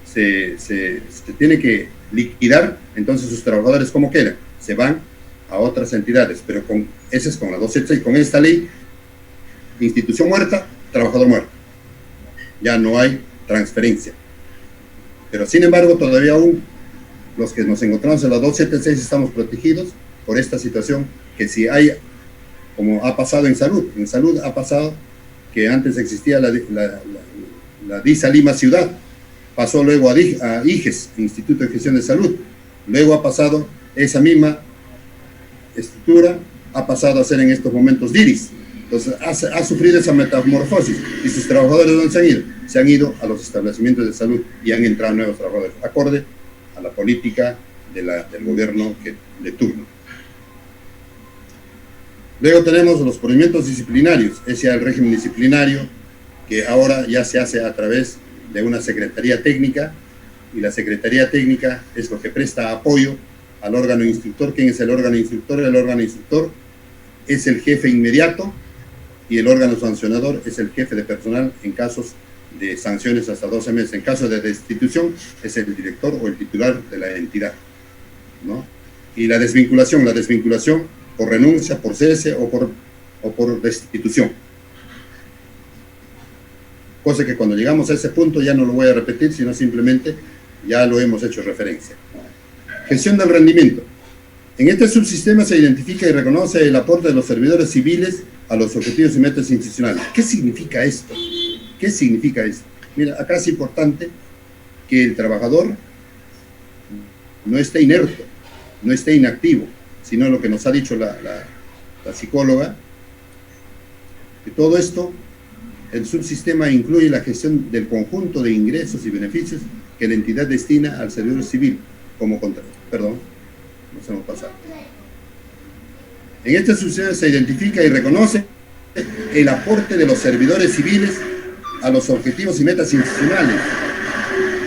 se tiene que liquidar, entonces sus trabajadores, ¿cómo quedan? Se van a otras entidades, pero ese es con la 276, con esta ley, institución muerta, trabajador muerto. Ya no hay transferencia. Pero sin embargo, todavía aún los que nos encontramos en la 276 estamos protegidos por esta situación, que si hay, como ha pasado en salud ha pasado que antes existía la DISA Lima Ciudad, pasó luego a IGES, Instituto de Gestión de Salud, luego ha pasado esa misma estructura, ha pasado a ser en estos momentos DIRIS. Entonces ha sufrido esa metamorfosis y sus trabajadores ¿dónde se han ido? Se han ido a los establecimientos de salud y han entrado nuevos trabajadores, acorde a la política del gobierno de turno. Luego tenemos los procedimientos disciplinarios, ese es el régimen disciplinario que ahora ya se hace a través de una secretaría técnica, y la secretaría técnica es lo que presta apoyo al órgano instructor. ¿Quién es el órgano instructor? El órgano instructor es el jefe inmediato y el órgano sancionador es el jefe de personal en casos de sanciones hasta 12 meses. En caso de destitución es el director o el titular de la entidad, ¿no? Y la desvinculación por renuncia, por cese o por destitución. Cosa que cuando llegamos a ese punto ya no lo voy a repetir, sino simplemente ya lo hemos hecho referencia. Gestión del rendimiento. En este subsistema se identifica y reconoce el aporte de los servidores civiles a los objetivos y metas institucionales. ¿Qué significa esto? ¿Qué significa esto? Mira, acá es importante que el trabajador no esté inerte, no esté inactivo, sino lo que nos ha dicho la psicóloga, que todo esto, el subsistema incluye la gestión del conjunto de ingresos y beneficios que la entidad destina al servidor civil como contrato. Perdón, nos hemos pasado. En este subsistema se identifica y reconoce el aporte de los servidores civiles a los objetivos y metas institucionales.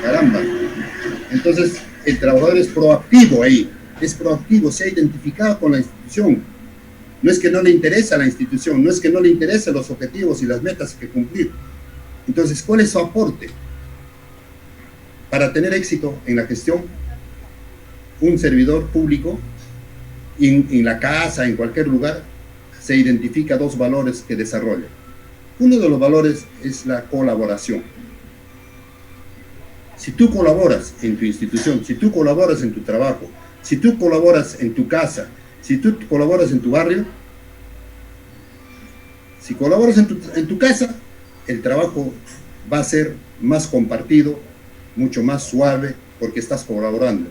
Caramba. Entonces, el trabajador es proactivo ahí, es proactivo, se ha identificado con la institución. No es que no le interesa a la institución, no es que no le interesen los objetivos y las metas que cumplir. Entonces, ¿cuál es su aporte? Para tener éxito en la gestión, un servidor público, en la casa, en cualquier lugar, se identifica dos valores que desarrolla. Uno de los valores es la colaboración. Si tú colaboras en tu institución, si tú colaboras en tu trabajo, si tú colaboras en tu casa, si tú colaboras en tu barrio, si colaboras en tu casa, el trabajo va a ser más compartido, mucho más suave, porque estás colaborando.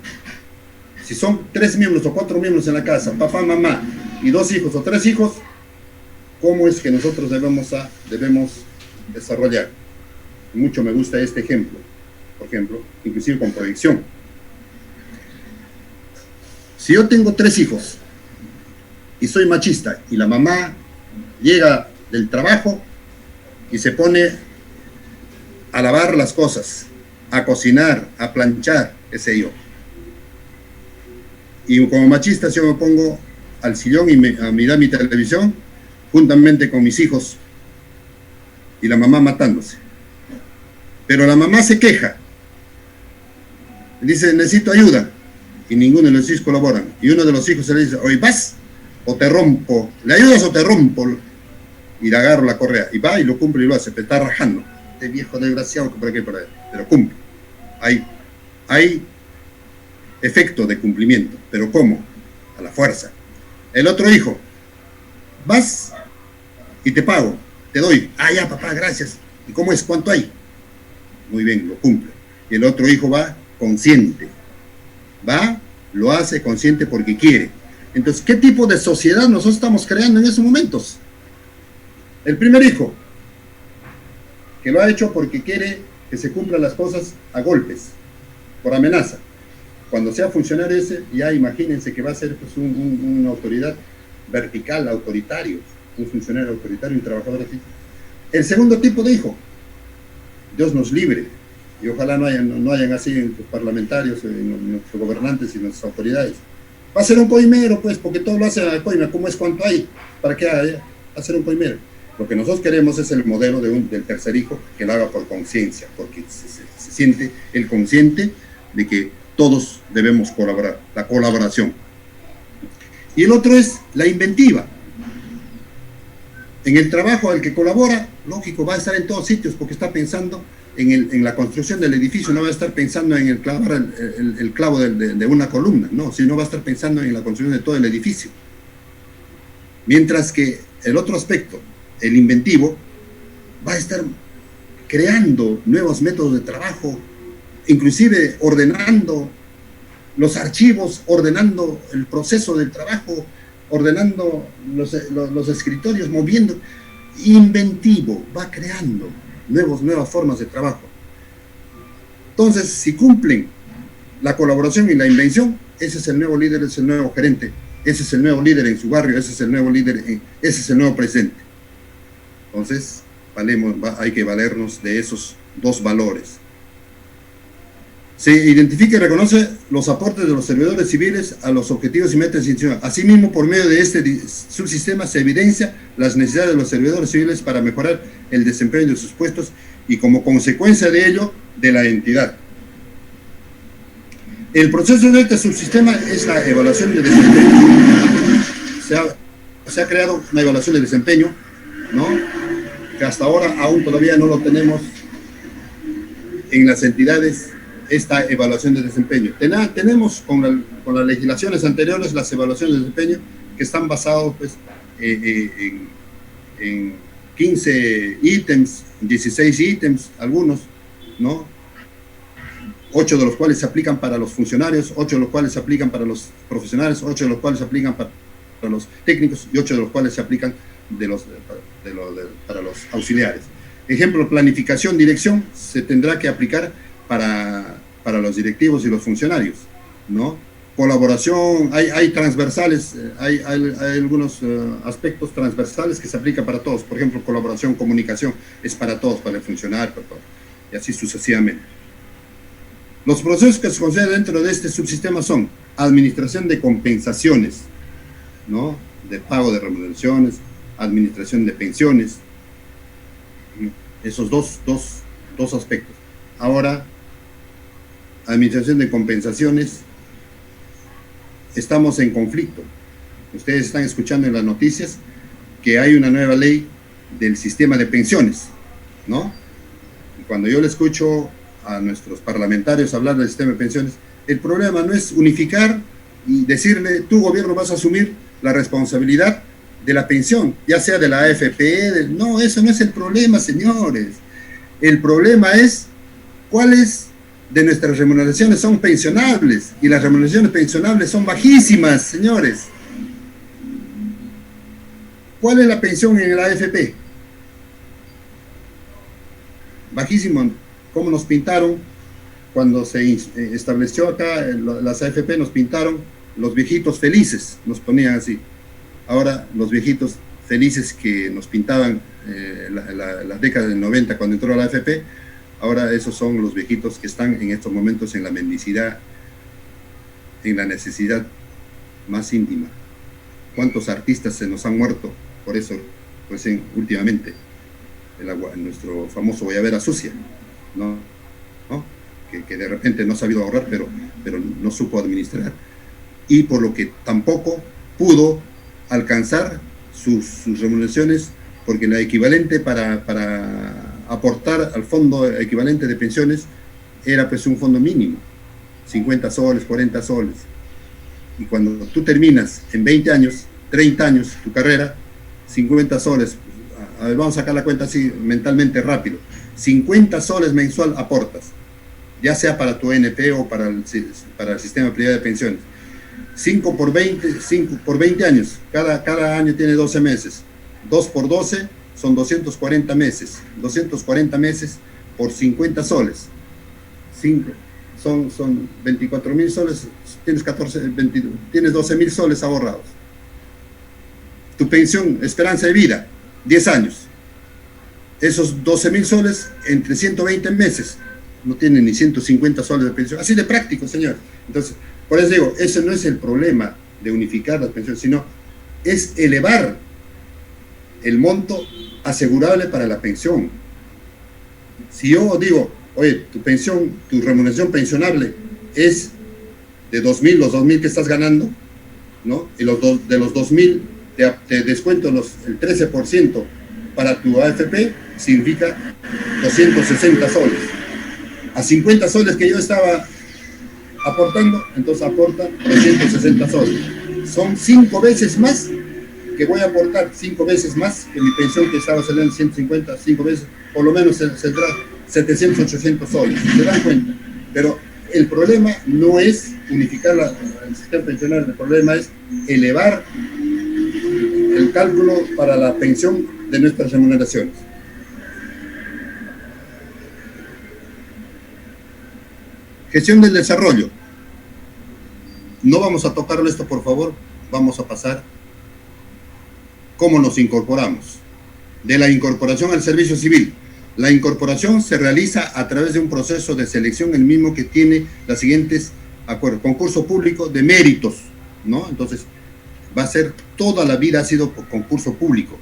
Si son 3 miembros o 4 miembros en la casa, papá, mamá y 2 hijos o 3 hijos, ¿cómo es que nosotros debemos desarrollar? Mucho me gusta este ejemplo, por ejemplo, inclusive con proyección. Si yo tengo 3 hijos y soy machista y la mamá llega del trabajo y se pone a lavar las cosas, a cocinar, a planchar, qué sé yo. Y como machista yo me pongo al sillón y a mirar mi televisión juntamente con mis hijos y la mamá matándose. Pero la mamá se queja, dice necesito ayuda, y ninguno de los hijos colaboran. Y uno de los hijos se le dice, oye, ¿vas o te rompo? ¿Le ayudas o te rompo? Y le agarro la correa, y va y lo cumple y lo hace, pero está rajando. Este viejo desgraciado, por aquí, por ahí, pero cumple. Hay efecto de cumplimiento, pero ¿cómo? A la fuerza. El otro hijo, vas y te pago, te doy. Ah, ya, papá, gracias. ¿Y cómo es? ¿Cuánto hay? Muy bien, lo cumple. Y el otro hijo va consciente. Va, lo hace consciente porque quiere. Entonces, ¿qué tipo de sociedad nosotros estamos creando en esos momentos? El primer hijo, que lo ha hecho porque quiere que se cumplan las cosas a golpes, por amenaza. Cuando sea funcionario ese, ya imagínense que va a ser pues, una autoridad vertical, autoritario, un funcionario autoritario, un trabajador así. El segundo tipo de hijo, Dios nos libre, y ojalá no hayan así en los parlamentarios, en nuestros gobernantes y nuestras autoridades. Va a ser un coimero, pues, porque todo lo hace a coima, ¿cómo es cuánto hay? ¿Para qué hacer un coimero? Lo que nosotros queremos es el modelo del tercer hijo, que lo haga por conciencia, porque se siente el consciente de que todos debemos colaborar, la colaboración. Y el otro es la inventiva. En el trabajo al que colabora, lógico, va a estar en todos sitios porque está pensando en la construcción del edificio, no va a estar pensando en el clavo de una columna, no, sino va a estar pensando en la construcción de todo el edificio. Mientras que el otro aspecto, el inventivo, va a estar creando nuevos métodos de trabajo, inclusive ordenando los archivos, ordenando el proceso del trabajo, ordenando los escritorios, moviendo. Inventivo, va creando nuevas formas de trabajo. Entonces, si cumplen la colaboración y la invención, ese es el nuevo líder, ese es el nuevo gerente, ese es el nuevo líder en su barrio, ese es el nuevo líder, ese es el nuevo presidente. Entonces, hay que valernos de esos dos valores. Se identifica y reconoce los aportes de los servidores civiles a los objetivos y metas institucionales. Asimismo, por medio de este subsistema se evidencia las necesidades de los servidores civiles para mejorar el desempeño de sus puestos y como consecuencia de ello, de la entidad. El proceso de este subsistema es la evaluación de desempeño. Se ha creado una evaluación de desempeño, ¿no? Que hasta ahora aún todavía no lo tenemos en las entidades, esta evaluación de desempeño. Tenemos con las legislaciones anteriores las evaluaciones de desempeño que están basadas pues, en 15 ítems, 16 ítems, algunos, ¿no? 8 de los cuales se aplican para los funcionarios, 8 de los cuales se aplican para los profesionales, 8 de los cuales se aplican para los técnicos y 8 de los cuales se aplican para los auxiliares. Ejemplo, planificación, dirección, se tendrá que aplicar para los directivos y los funcionarios, ¿no? Colaboración, hay transversales, hay algunos aspectos transversales que se aplican para todos. Por ejemplo, colaboración, comunicación, es para todos, para el funcionario, para todos, y así sucesivamente. Los procesos que se consideran dentro de este subsistema son administración de compensaciones, ¿no? De pago de remuneraciones, administración de pensiones, esos dos aspectos. Ahora, administración de compensaciones, estamos en conflicto. Ustedes están escuchando en las noticias que hay una nueva ley del sistema de pensiones, ¿no? Y cuando yo le escucho a nuestros parlamentarios hablar del sistema de pensiones, el problema no es unificar y decirle, tu gobierno vas a asumir la responsabilidad de la pensión, ya sea de la AFP, no, eso no es el problema, señores. El problema es cuáles de nuestras remuneraciones son pensionables, y las remuneraciones pensionables son bajísimas, señores. ¿Cuál es la pensión en la AFP? Bajísimo. Como nos pintaron cuando se estableció acá las AFP, nos pintaron los viejitos felices, nos ponían así. Ahora los viejitos felices que nos pintaban la década del 90 cuando entró la AFP, Ahora esos son los viejitos que están en estos momentos en la mendicidad, en la necesidad más íntima. ¿Cuántos artistas se nos han muerto por eso, pues últimamente? Nuestro famoso Guayabera Sucia, ¿no? Que de repente no ha sabido ahorrar, pero no supo administrar, y por lo que tampoco pudo alcanzar sus remuneraciones, porque la equivalente para aportar al fondo equivalente de pensiones era pues un fondo mínimo, 50 soles, 40 soles, y cuando tú terminas en 20 años, 30 años tu carrera, 50 soles, a ver, vamos a sacar la cuenta así mentalmente rápido, 50 soles mensual aportas, ya sea para tu NP o para el sistema privado de pensiones. 5 por 20 años, cada año tiene 12 meses, 2 por 12 son 240 meses, 240 meses por 50 soles, 5, son 24.000 soles, tienes 12.000 soles ahorrados. Tu pensión, esperanza de vida, 10 años, esos 12.000 soles entre 120 meses, no tienen ni 150 soles de pensión, así de práctico, señor. Entonces, por eso digo, ese no es el problema de unificar las pensiones, sino es elevar el monto asegurable para la pensión. Si yo digo, oye, tu pensión, tu remuneración pensionable es de 2.000, los 2.000 que estás ganando, ¿no? Y de los 2.000 te descuento el 13% para tu AFP, significa 260 soles. A 50 soles que yo estaba aportando, entonces aporta 360 soles. Son 5 veces más que voy a aportar, 5 veces más que mi pensión que estaba saliendo 150, 5 veces, por lo menos saldrá 700, 800 soles. ¿Se dan cuenta? Pero el problema no es unificar el sistema pensional, el problema es elevar el cálculo para la pensión de nuestras remuneraciones. Gestión del desarrollo. No vamos a tocarlo esto, por favor. Vamos a pasar cómo nos incorporamos. De la incorporación al servicio civil. La incorporación se realiza a través de un proceso de selección, el mismo que tiene las siguientes acuerdos. Concurso público de méritos, ¿no? Entonces, va a ser, toda la vida ha sido por concurso público.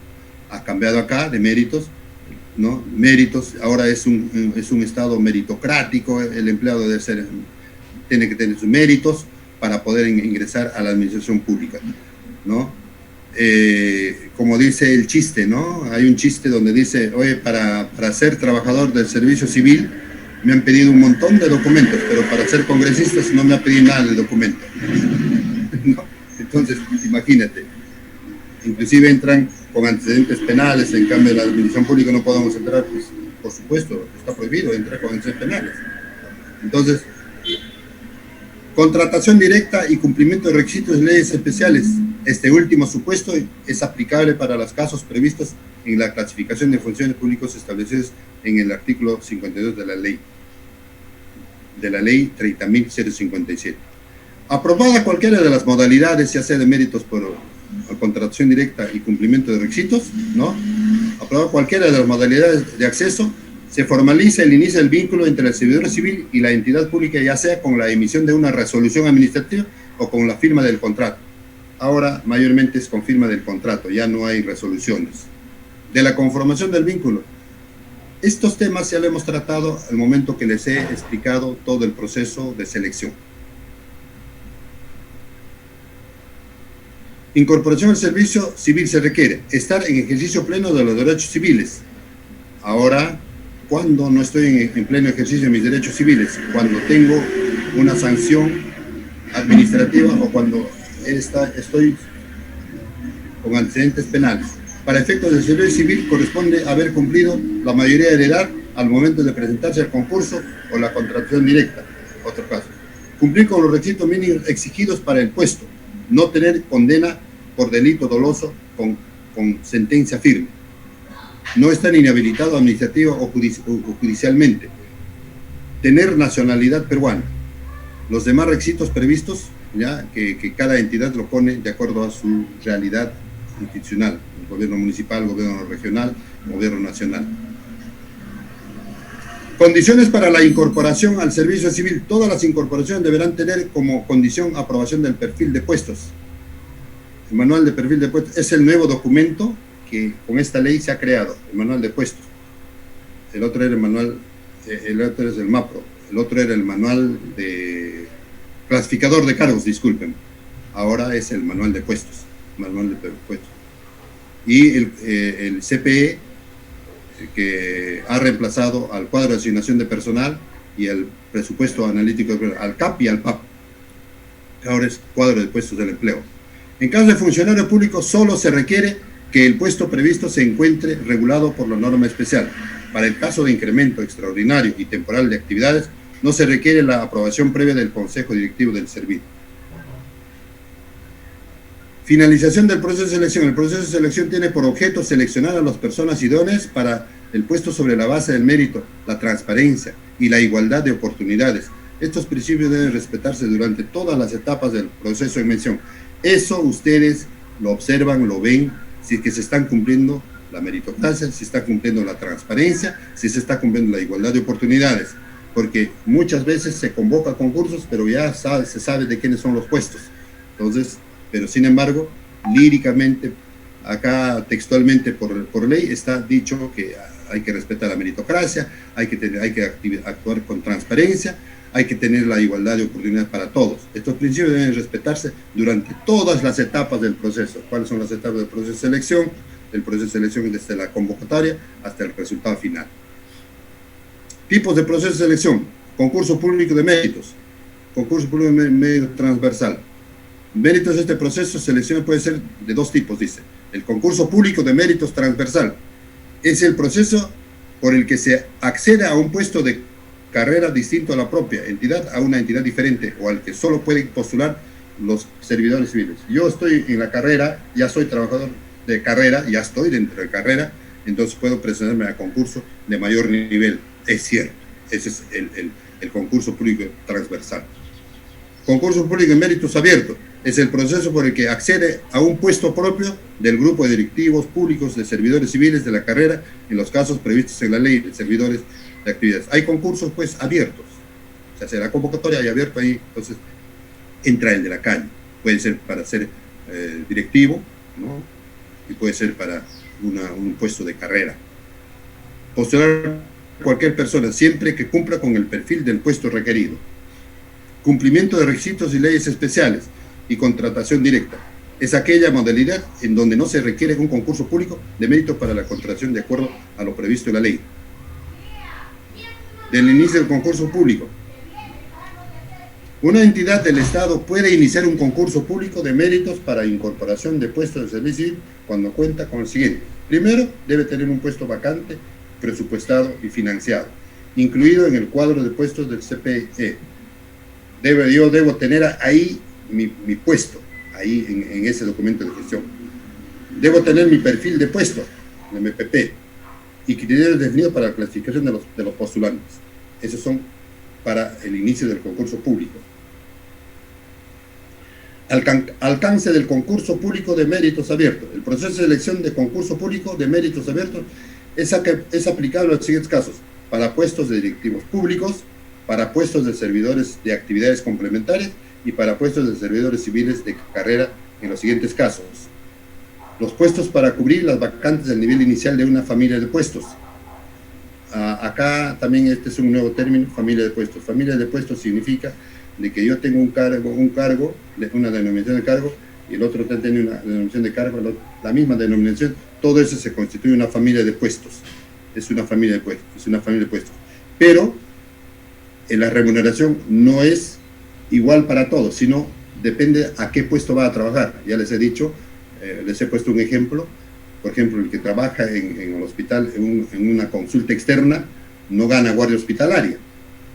Ha cambiado acá de méritos, ¿no? Méritos, ahora es un estado meritocrático, el empleado tiene que tener sus méritos para poder ingresar a la administración pública, ¿no? Como dice el chiste, ¿no? Hay un chiste donde dice, oye, para ser trabajador del servicio civil me han pedido un montón de documentos, pero para ser congresistas no me ha pedido nada de documento, ¿no? Entonces, imagínate, inclusive entran con antecedentes penales, en cambio en la administración pública no podemos entrar, pues, por supuesto, está prohibido entrar con antecedentes penales. Entonces, contratación directa y cumplimiento de requisitos de leyes especiales. Este último supuesto es aplicable para los casos previstos en la clasificación de funciones públicas establecidos en el artículo 52 de la ley 30.057. Aprobada cualquiera de las modalidades, ya sea de méritos por contratación directa y cumplimiento de requisitos, ¿no? Aprobada cualquiera de las modalidades de acceso, se formaliza el inicio del vínculo entre el servidor civil y la entidad pública, ya sea con la emisión de una resolución administrativa o con la firma del contrato. Ahora mayormente es con firma del contrato, ya no hay resoluciones. De la conformación del vínculo. Estos temas ya lo hemos tratado al momento que les he explicado todo el proceso de selección. Incorporación al servicio civil se requiere estar en ejercicio pleno de los derechos civiles. Ahora, ¿cuándo no estoy en pleno ejercicio de mis derechos civiles? Cuando tengo una sanción administrativa o cuando estoy con antecedentes penales. Para efectos del servicio civil corresponde haber cumplido la mayoría de edad al momento de presentarse al concurso o la contratación directa. Otro caso. Cumplir con los requisitos mínimos exigidos para el puesto. No tener condena por delito doloso con sentencia firme. No estar inhabilitado administrativo o judicialmente. Tener nacionalidad peruana. Los demás requisitos previstos, ya que cada entidad lo pone de acuerdo a su realidad institucional. El gobierno municipal, gobierno regional, gobierno nacional. Condiciones para la incorporación al servicio civil. Todas las incorporaciones deberán tener como condición aprobación del perfil de puestos. El manual de perfil de puestos es el nuevo documento que con esta ley se ha creado, el manual de puestos. El otro era el manual, el otro es el MAPRO, el otro era el manual de clasificador de cargos, disculpen. Ahora es el manual de puestos, manual de puestos. Y el CPE, que ha reemplazado al cuadro de asignación de personal y al presupuesto analítico, al CAP y al PAP. Ahora es cuadro de puestos del empleo. En caso de funcionario público, solo se requiere que el puesto previsto se encuentre regulado por la norma especial. Para el caso de incremento extraordinario y temporal de actividades, no se requiere la aprobación previa del Consejo Directivo del Servicio. Finalización del proceso de selección. El proceso de selección tiene por objeto seleccionar a las personas idóneas para el puesto sobre la base del mérito, la transparencia y la igualdad de oportunidades. Estos principios deben respetarse durante todas las etapas del proceso de mención. Eso ustedes lo observan, lo ven, si es que se están cumpliendo la meritocracia, si se está cumpliendo la transparencia, si se está cumpliendo la igualdad de oportunidades. Porque muchas veces se convoca concursos, pero ya se sabe de quiénes son los puestos. Entonces, pero sin embargo, líricamente, acá textualmente por ley está dicho que hay que respetar la meritocracia, hay que actuar con transparencia, hay que tener la igualdad de oportunidades para todos. Estos principios deben respetarse durante todas las etapas del proceso. ¿Cuáles son las etapas del proceso de selección? El proceso de selección desde la convocatoria hasta el resultado final. Tipos de proceso de selección: concurso público de méritos, concurso público de mérito transversal. Méritos de este proceso de selección puede ser de dos tipos, dice. El concurso público de méritos transversal es el proceso por el que se accede a un puesto de carrera distinto a la propia entidad, a una entidad diferente, o al que solo pueden postular los servidores civiles. Yo estoy en la carrera, ya soy trabajador de carrera, ya estoy dentro de carrera, entonces puedo presentarme a concurso de mayor nivel. Es cierto, ese es el concurso público transversal. Concurso público de méritos abiertos es el proceso por el que accede a un puesto propio del grupo de directivos públicos de servidores civiles de la carrera en los casos previstos en la ley de servidores de actividades. Hay concursos pues abiertos, se hace la convocatoria y abierto ahí, entonces entra el de la calle. Puede ser para ser directivo, ¿no? Y puede ser para un puesto de carrera. Postular cualquier persona siempre que cumpla con el perfil del puesto requerido. Cumplimiento de requisitos y leyes especiales y contratación directa. Es aquella modalidad en donde no se requiere un concurso público de mérito para la contratación de acuerdo a lo previsto en la ley. Del inicio del concurso público. Una entidad del Estado puede iniciar un concurso público de méritos para incorporación de puestos de servicio civil cuando cuenta con el siguiente. Primero, debe tener un puesto vacante, presupuestado y financiado, incluido en el cuadro de puestos del CPE. Yo debo tener ahí mi puesto, ahí en ese documento de gestión. Debo tener mi perfil de puesto, el MPP, y criterios definidos para la clasificación de los postulantes. Esos son para el inicio del concurso público. Alcance del concurso público de méritos abiertos. El proceso de selección de concurso público de méritos abiertos es aplicable a los siguientes casos: para puestos de directivos públicos, para puestos de servidores de actividades complementarias y para puestos de servidores civiles de carrera en los siguientes casos. Los puestos para cubrir las vacantes del nivel inicial de una familia de puestos. Acá también este es un nuevo término, familia de puestos. Familia de puestos significa de que yo tengo un cargo, una denominación de cargo, y el otro tiene una denominación de cargo, la misma denominación. Todo eso se constituye una familia de puestos. Es una familia de puestos. Pero la remuneración no es igual para todos, sino depende a qué puesto va a trabajar. Ya les he dicho, les he puesto un ejemplo. Por ejemplo, el que trabaja en el hospital en una consulta externa no gana guardia hospitalaria.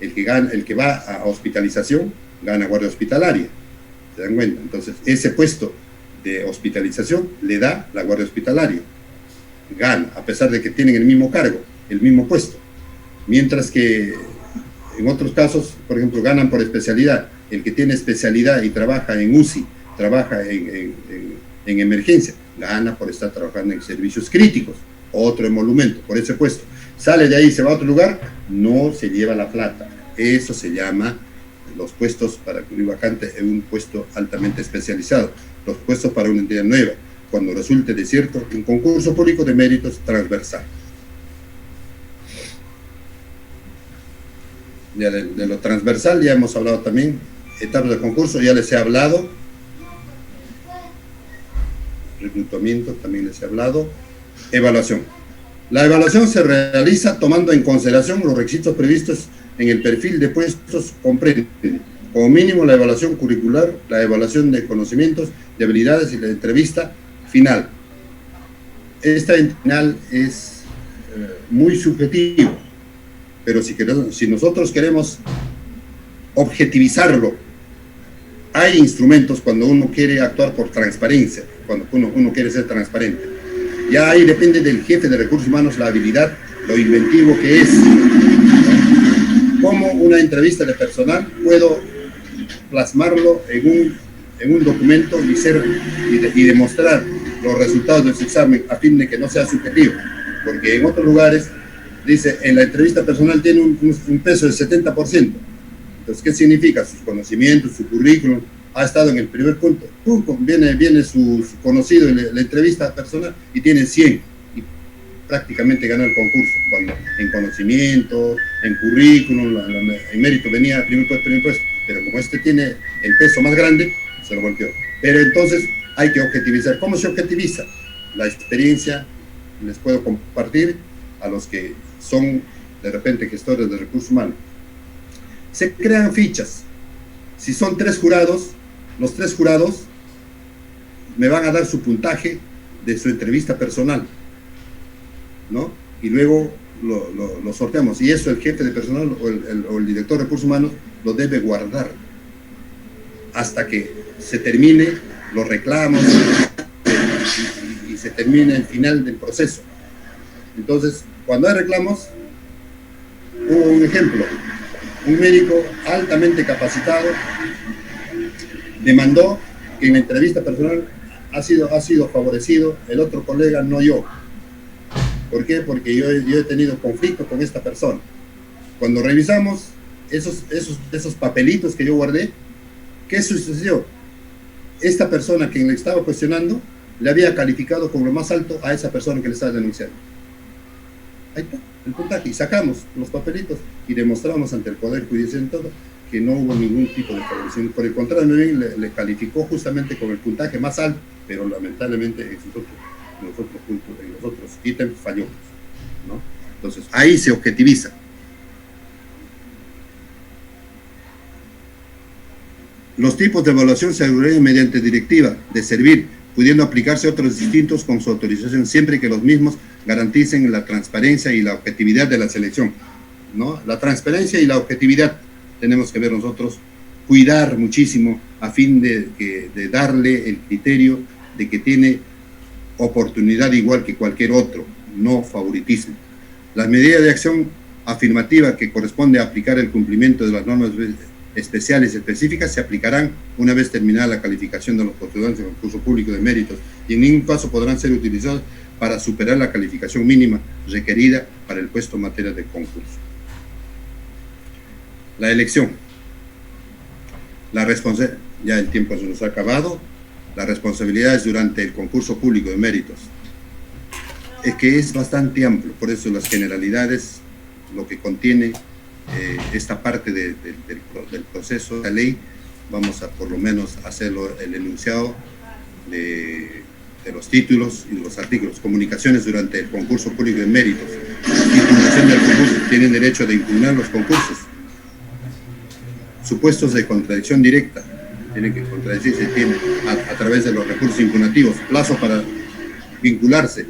El que va a hospitalización gana guardia hospitalaria. ¿Se dan cuenta? Entonces, ese puesto de hospitalización le da la guardia hospitalaria. Gana, a pesar de que tienen el mismo cargo, el mismo puesto. Mientras que en otros casos, por ejemplo, ganan por especialidad. El que tiene especialidad y trabaja en UCI, trabaja en emergencia, gana por estar trabajando en servicios críticos, otro emolumento por ese puesto. sale de ahí y se va a otro lugar, no se lleva la plata. Eso se llama los puestos para cubrir vacante en un puesto altamente especializado, los puestos para una entidad nueva, cuando resulte desierto, un concurso público de méritos transversal. Ya de lo transversal ya hemos hablado también, etapas del concurso ya les he hablado, reclutamiento también les he hablado, evaluación. La evaluación se realiza tomando en consideración los requisitos previstos en el perfil de puestos, comprende como mínimo la evaluación curricular, la evaluación de conocimientos, de habilidades y la entrevista final. Esta final es muy subjetivo, pero si nosotros queremos objetivizarlo, hay instrumentos cuando uno quiere actuar por transparencia, cuando uno quiere ser transparente. Ya ahí depende del jefe de recursos humanos la habilidad, lo inventivo que es. Cómo una entrevista de personal puedo plasmarlo en un documento y demostrar los resultados de su examen a fin de que no sea subjetivo, porque en otros lugares dice, en la entrevista personal tiene un peso del 70%. Entonces, ¿qué significa? Sus conocimientos, su currículum, ha estado en el primer punto. Viene su conocido en la entrevista personal y tiene 100 y prácticamente ganó el concurso. Cuando en conocimiento, en currículum, en mérito venía primer puesto, pero como este tiene el peso más grande, se lo volteó. Pero entonces hay que objetivizar. ¿Cómo se objetiviza? La experiencia les puedo compartir a los que son de repente gestores de recursos humanos. Se crean fichas. Si son 3 jurados, los 3 jurados me van a dar su puntaje de su entrevista personal, ¿no? Y luego lo sorteamos. Y eso el jefe de personal o el director de recursos humanos lo debe guardar hasta que se termine los reclamos y se termine el final del proceso. Entonces, cuando hay reclamos, hubo un ejemplo. Un médico altamente capacitado demandó que en la entrevista personal ha sido favorecido el otro colega, no yo. ¿Por qué? Porque yo he tenido conflicto con esta persona. Cuando revisamos esos papelitos que yo guardé, ¿qué sucedió? Esta persona que le estaba cuestionando le había calificado como lo más alto a esa persona que le estaba denunciando. Ahí está el puntaje, y sacamos los papelitos y demostramos ante el Poder Judicial en todo que no hubo ningún tipo de favorecimiento. Por el contrario, le calificó justamente con el puntaje más alto, pero lamentablemente en los otros ítems falló, ¿no? Entonces, ahí se objetiviza. Los tipos de evaluación se agregan mediante directiva de servir, pudiendo aplicarse otros distintos con su autorización, siempre que los mismos garanticen la transparencia y la objetividad de la selección, ¿no? La transparencia y la objetividad tenemos que ver nosotros, cuidar muchísimo a fin de darle el criterio de que tiene oportunidad igual que cualquier otro, no favoritismo. Las medidas de acción afirmativa que corresponde a aplicar el cumplimiento de las normas especiales y específicas se aplicarán una vez terminada la calificación de los postulantes en concurso público de méritos y en ningún caso podrán ser utilizados para superar la calificación mínima requerida para el puesto en materia de concurso. La elección. Ya el tiempo se nos ha acabado. Las responsabilidades durante el concurso público de méritos. Es que es bastante amplio, por eso las generalidades, lo que contiene esta parte del proceso de la ley, vamos a por lo menos hacerlo el enunciado de los títulos y de los artículos. Comunicaciones durante el concurso público de méritos. Impugnación del concurso. Tienen derecho de impugnar los concursos. Supuestos de contradicción directa. Tienen que contradecirse a través de los recursos impugnativos. Plazo para vincularse.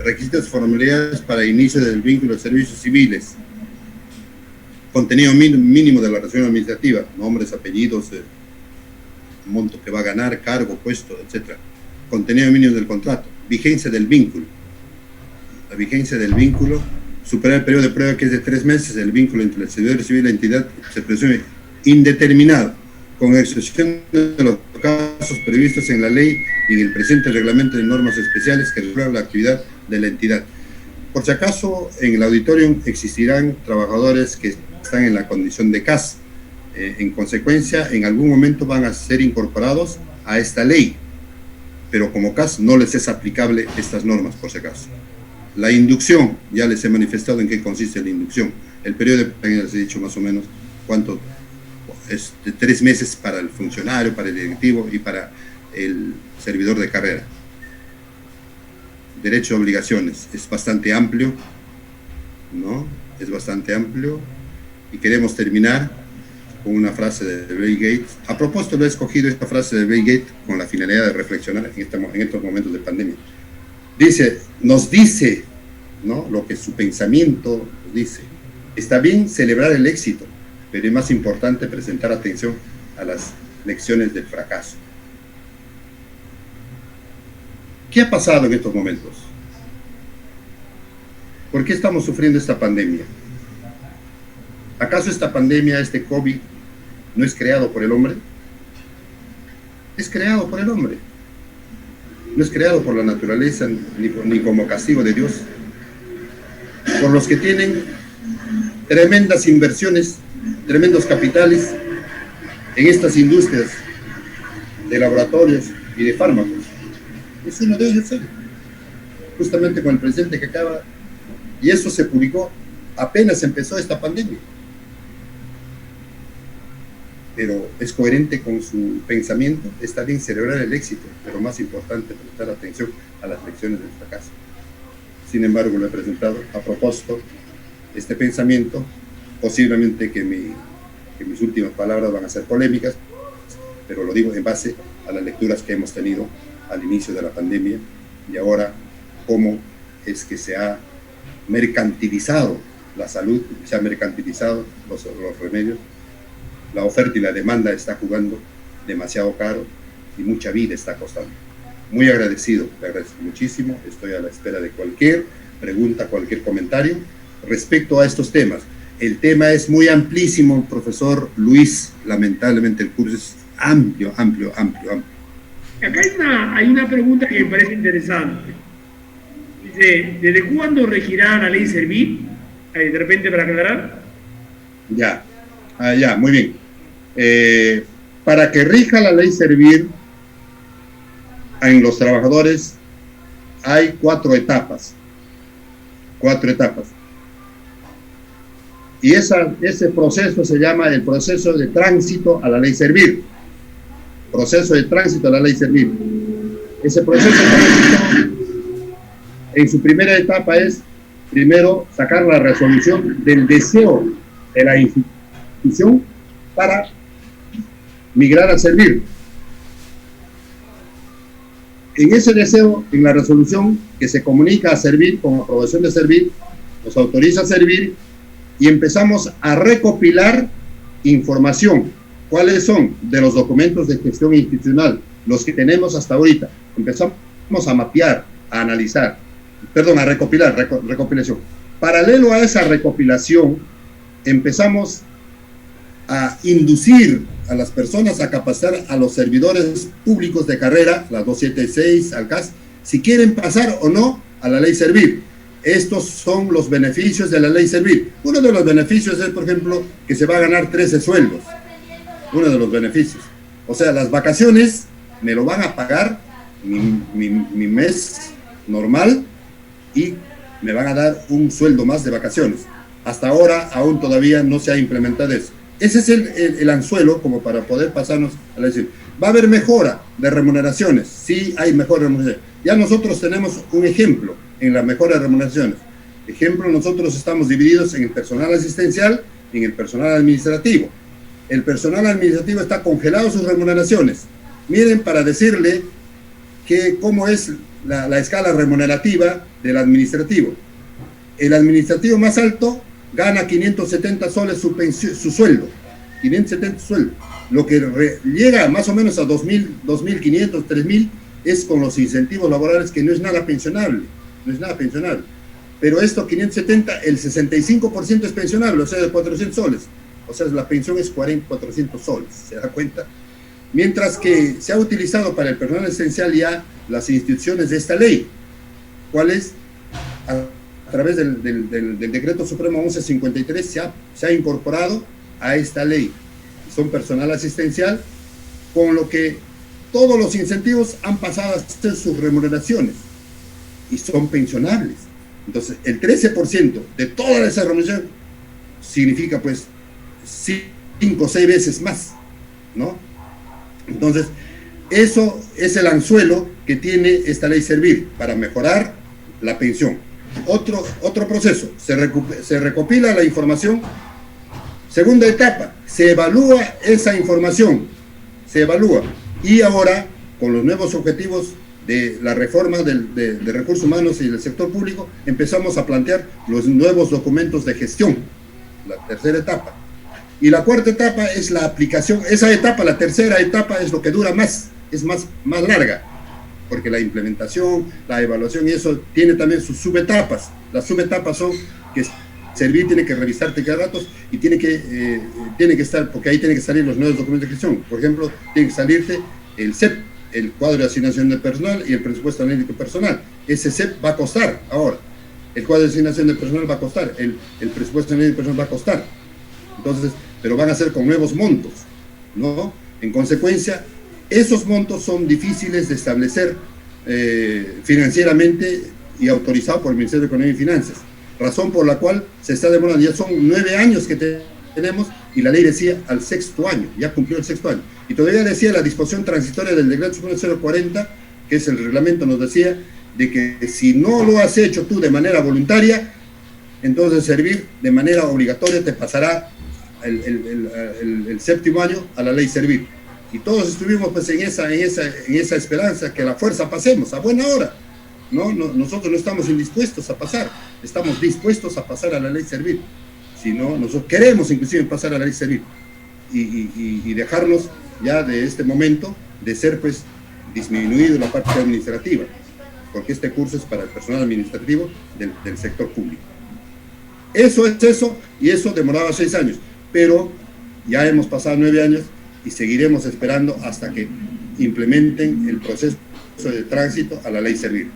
Requisitos y formalidades para inicio del vínculo de servicios civiles. Contenido mínimo de la relación administrativa. Nombres, apellidos, monto que va a ganar, cargo, puesto, etc. Contenido mínimo del contrato. Vigencia del vínculo. La vigencia del vínculo. Superar el periodo de prueba que es de 3 meses. El vínculo entre el servidor civil y la entidad se presume indeterminado, con excepción de los casos previstos en la ley y en el presente reglamento de normas especiales que regulan la actividad de la entidad. Por si acaso, en el auditorium existirán trabajadores que están en la condición de CAS. En consecuencia, en algún momento van a ser incorporados a esta ley, pero como CAS no les es aplicable estas normas, por si acaso. La inducción, ya les he manifestado en qué consiste la inducción. El periodo de, les he dicho más o menos cuánto es, de 3 meses para el funcionario, para el directivo y para el servidor de carrera. Derecho a obligaciones, es bastante amplio, ¿no? Es bastante amplio, y queremos terminar con una frase de Bill Gates. A propósito, lo he escogido esta frase de Bill Gates con la finalidad de reflexionar en estos momentos de pandemia. Nos dice, ¿no?, lo que su pensamiento nos dice. Está bien celebrar el éxito, pero es más importante presentar atención a las lecciones del fracaso. ¿Qué ha pasado en estos momentos? ¿Por qué estamos sufriendo esta pandemia? ¿Acaso esta pandemia, este COVID, no es creado por el hombre? Es creado por el hombre. No es creado por la naturaleza ni como castigo de Dios. Por los que tienen tremendas inversiones, tremendos capitales en estas industrias de laboratorios y de fármacos. Es uno de ellos, justamente con el presidente que acaba, y eso se publicó apenas empezó esta pandemia. Pero es coherente con su pensamiento. Está bien celebrar el éxito, pero más importante prestar atención a las lecciones del fracaso. Sin embargo, lo he presentado a propósito este pensamiento, posiblemente que mis últimas palabras van a ser polémicas, pero lo digo en base a las lecturas que hemos tenido al inicio de la pandemia y ahora cómo es que se ha mercantilizado la salud, se han mercantilizado los remedios. La oferta y la demanda está jugando demasiado caro y mucha vida está costando. Muy agradecido, le agradezco muchísimo. Estoy a la espera de cualquier pregunta, cualquier comentario respecto a estos temas. El tema es muy amplísimo, profesor Luis. Lamentablemente el curso es amplio. Acá hay una pregunta que me parece interesante. Dice, ¿desde cuándo regirá la ley Servir? De repente para aclarar. Ya, muy bien. Para que rija la ley Servir en los trabajadores hay 4 etapas. Y ese proceso se llama el proceso de tránsito a la ley Servir. Proceso de tránsito a la ley Servir. Ese proceso de tránsito, en su primera etapa es, primero, sacar la resolución del deseo de la institución para migrar a Servir. En ese deseo, en la resolución que se comunica a Servir, con aprobación de Servir, nos autoriza a Servir y empezamos a recopilar información. ¿Cuáles son? De los documentos de gestión institucional, los que tenemos hasta ahorita. Empezamos a mapear, a analizar, a recopilar, recopilación. Paralelo a esa recopilación, empezamos a inducir a las personas, a capacitar a los servidores públicos de carrera, la 276, al CAS, si quieren pasar o no a la ley Servir. Estos son los beneficios de la ley Servir. Uno de los beneficios es, por ejemplo, que se va a ganar 13 sueldos. Uno de los beneficios. O sea, las vacaciones me lo van a pagar mi mes normal y me van a dar un sueldo más de vacaciones. Hasta ahora aún todavía no se ha implementado eso. Ese es el anzuelo como para poder pasarnos a la ley. Va a haber mejora de remuneraciones. Sí hay mejor remuneración. Ya nosotros tenemos un ejemplo en las mejores remuneraciones. Ejemplo, nosotros estamos divididos en el personal asistencial y en el personal administrativo. El personal administrativo está congelado sus remuneraciones. Miren, para decirle que cómo es la escala remunerativa del administrativo. El administrativo más alto gana 570 soles su sueldo. 570 sueldo. Lo que llega más o menos a 2.000, 2.500, 3.000 es con los incentivos laborales, que no es nada pensionable. Pero esto 570, el 65% es pensionable, o sea, de 400 soles. O sea, la pensión es 400 soles, ¿se da cuenta? Mientras que se ha utilizado para el personal esencial ya las instituciones de esta ley. ¿Cuál es? través del Decreto Supremo 1153 se ha incorporado a esta ley. Son personal asistencial, con lo que todos los incentivos han pasado a ser sus remuneraciones y son pensionables. Entonces, el 13% de toda esa remuneración significa pues 5 o 6 veces más, ¿no? Entonces, eso es el anzuelo que tiene esta ley Servir para mejorar la pensión. Otro proceso, se recopila la información. Segunda etapa, se evalúa esa información, se evalúa. Y ahora, con los nuevos objetivos de la reforma de recursos humanos y del sector público, empezamos a plantear los nuevos documentos de gestión, la tercera etapa. Y la cuarta etapa es la aplicación. Esa etapa, la tercera etapa, es lo que dura más, es más larga, porque la implementación, la evaluación y eso tiene también sus subetapas. Las subetapas son que Servir tiene que revisarte cada rato y tiene que estar, porque ahí tienen que salir los nuevos documentos de gestión. Por ejemplo, tiene que salirte el CEP, el cuadro de asignación de personal y el presupuesto analítico personal. Ese CEP va a costar ahora. El cuadro de asignación de personal va a costar, el presupuesto analítico personal va a costar. Entonces, pero van a ser con nuevos montos, ¿no? En consecuencia, esos montos son difíciles de establecer financieramente y autorizados por el Ministerio de Economía y Finanzas. Razón por la cual se está demorando. Ya son 9 años que tenemos y la ley decía al 6º año, ya cumplió el 6º año. Y todavía decía la disposición transitoria del Decreto Supremo 040, que es el reglamento, nos decía de que si no lo has hecho tú de manera voluntaria, entonces Servir de manera obligatoria te pasará el 7º año a la ley Servir. Y todos estuvimos pues en esa esperanza que a la fuerza pasemos, a buena hora. No, nosotros no estamos indispuestos a pasar, estamos dispuestos a pasar a la ley Servir. Si no, nosotros queremos inclusive pasar a la ley Servir y dejarnos ya de este momento de ser pues disminuido la parte administrativa, porque este curso es para el personal administrativo del sector público. Eso es eso, y eso demoraba 6 años, pero ya hemos pasado 9 años y seguiremos esperando hasta que implementen el proceso de tránsito a la ley Servir.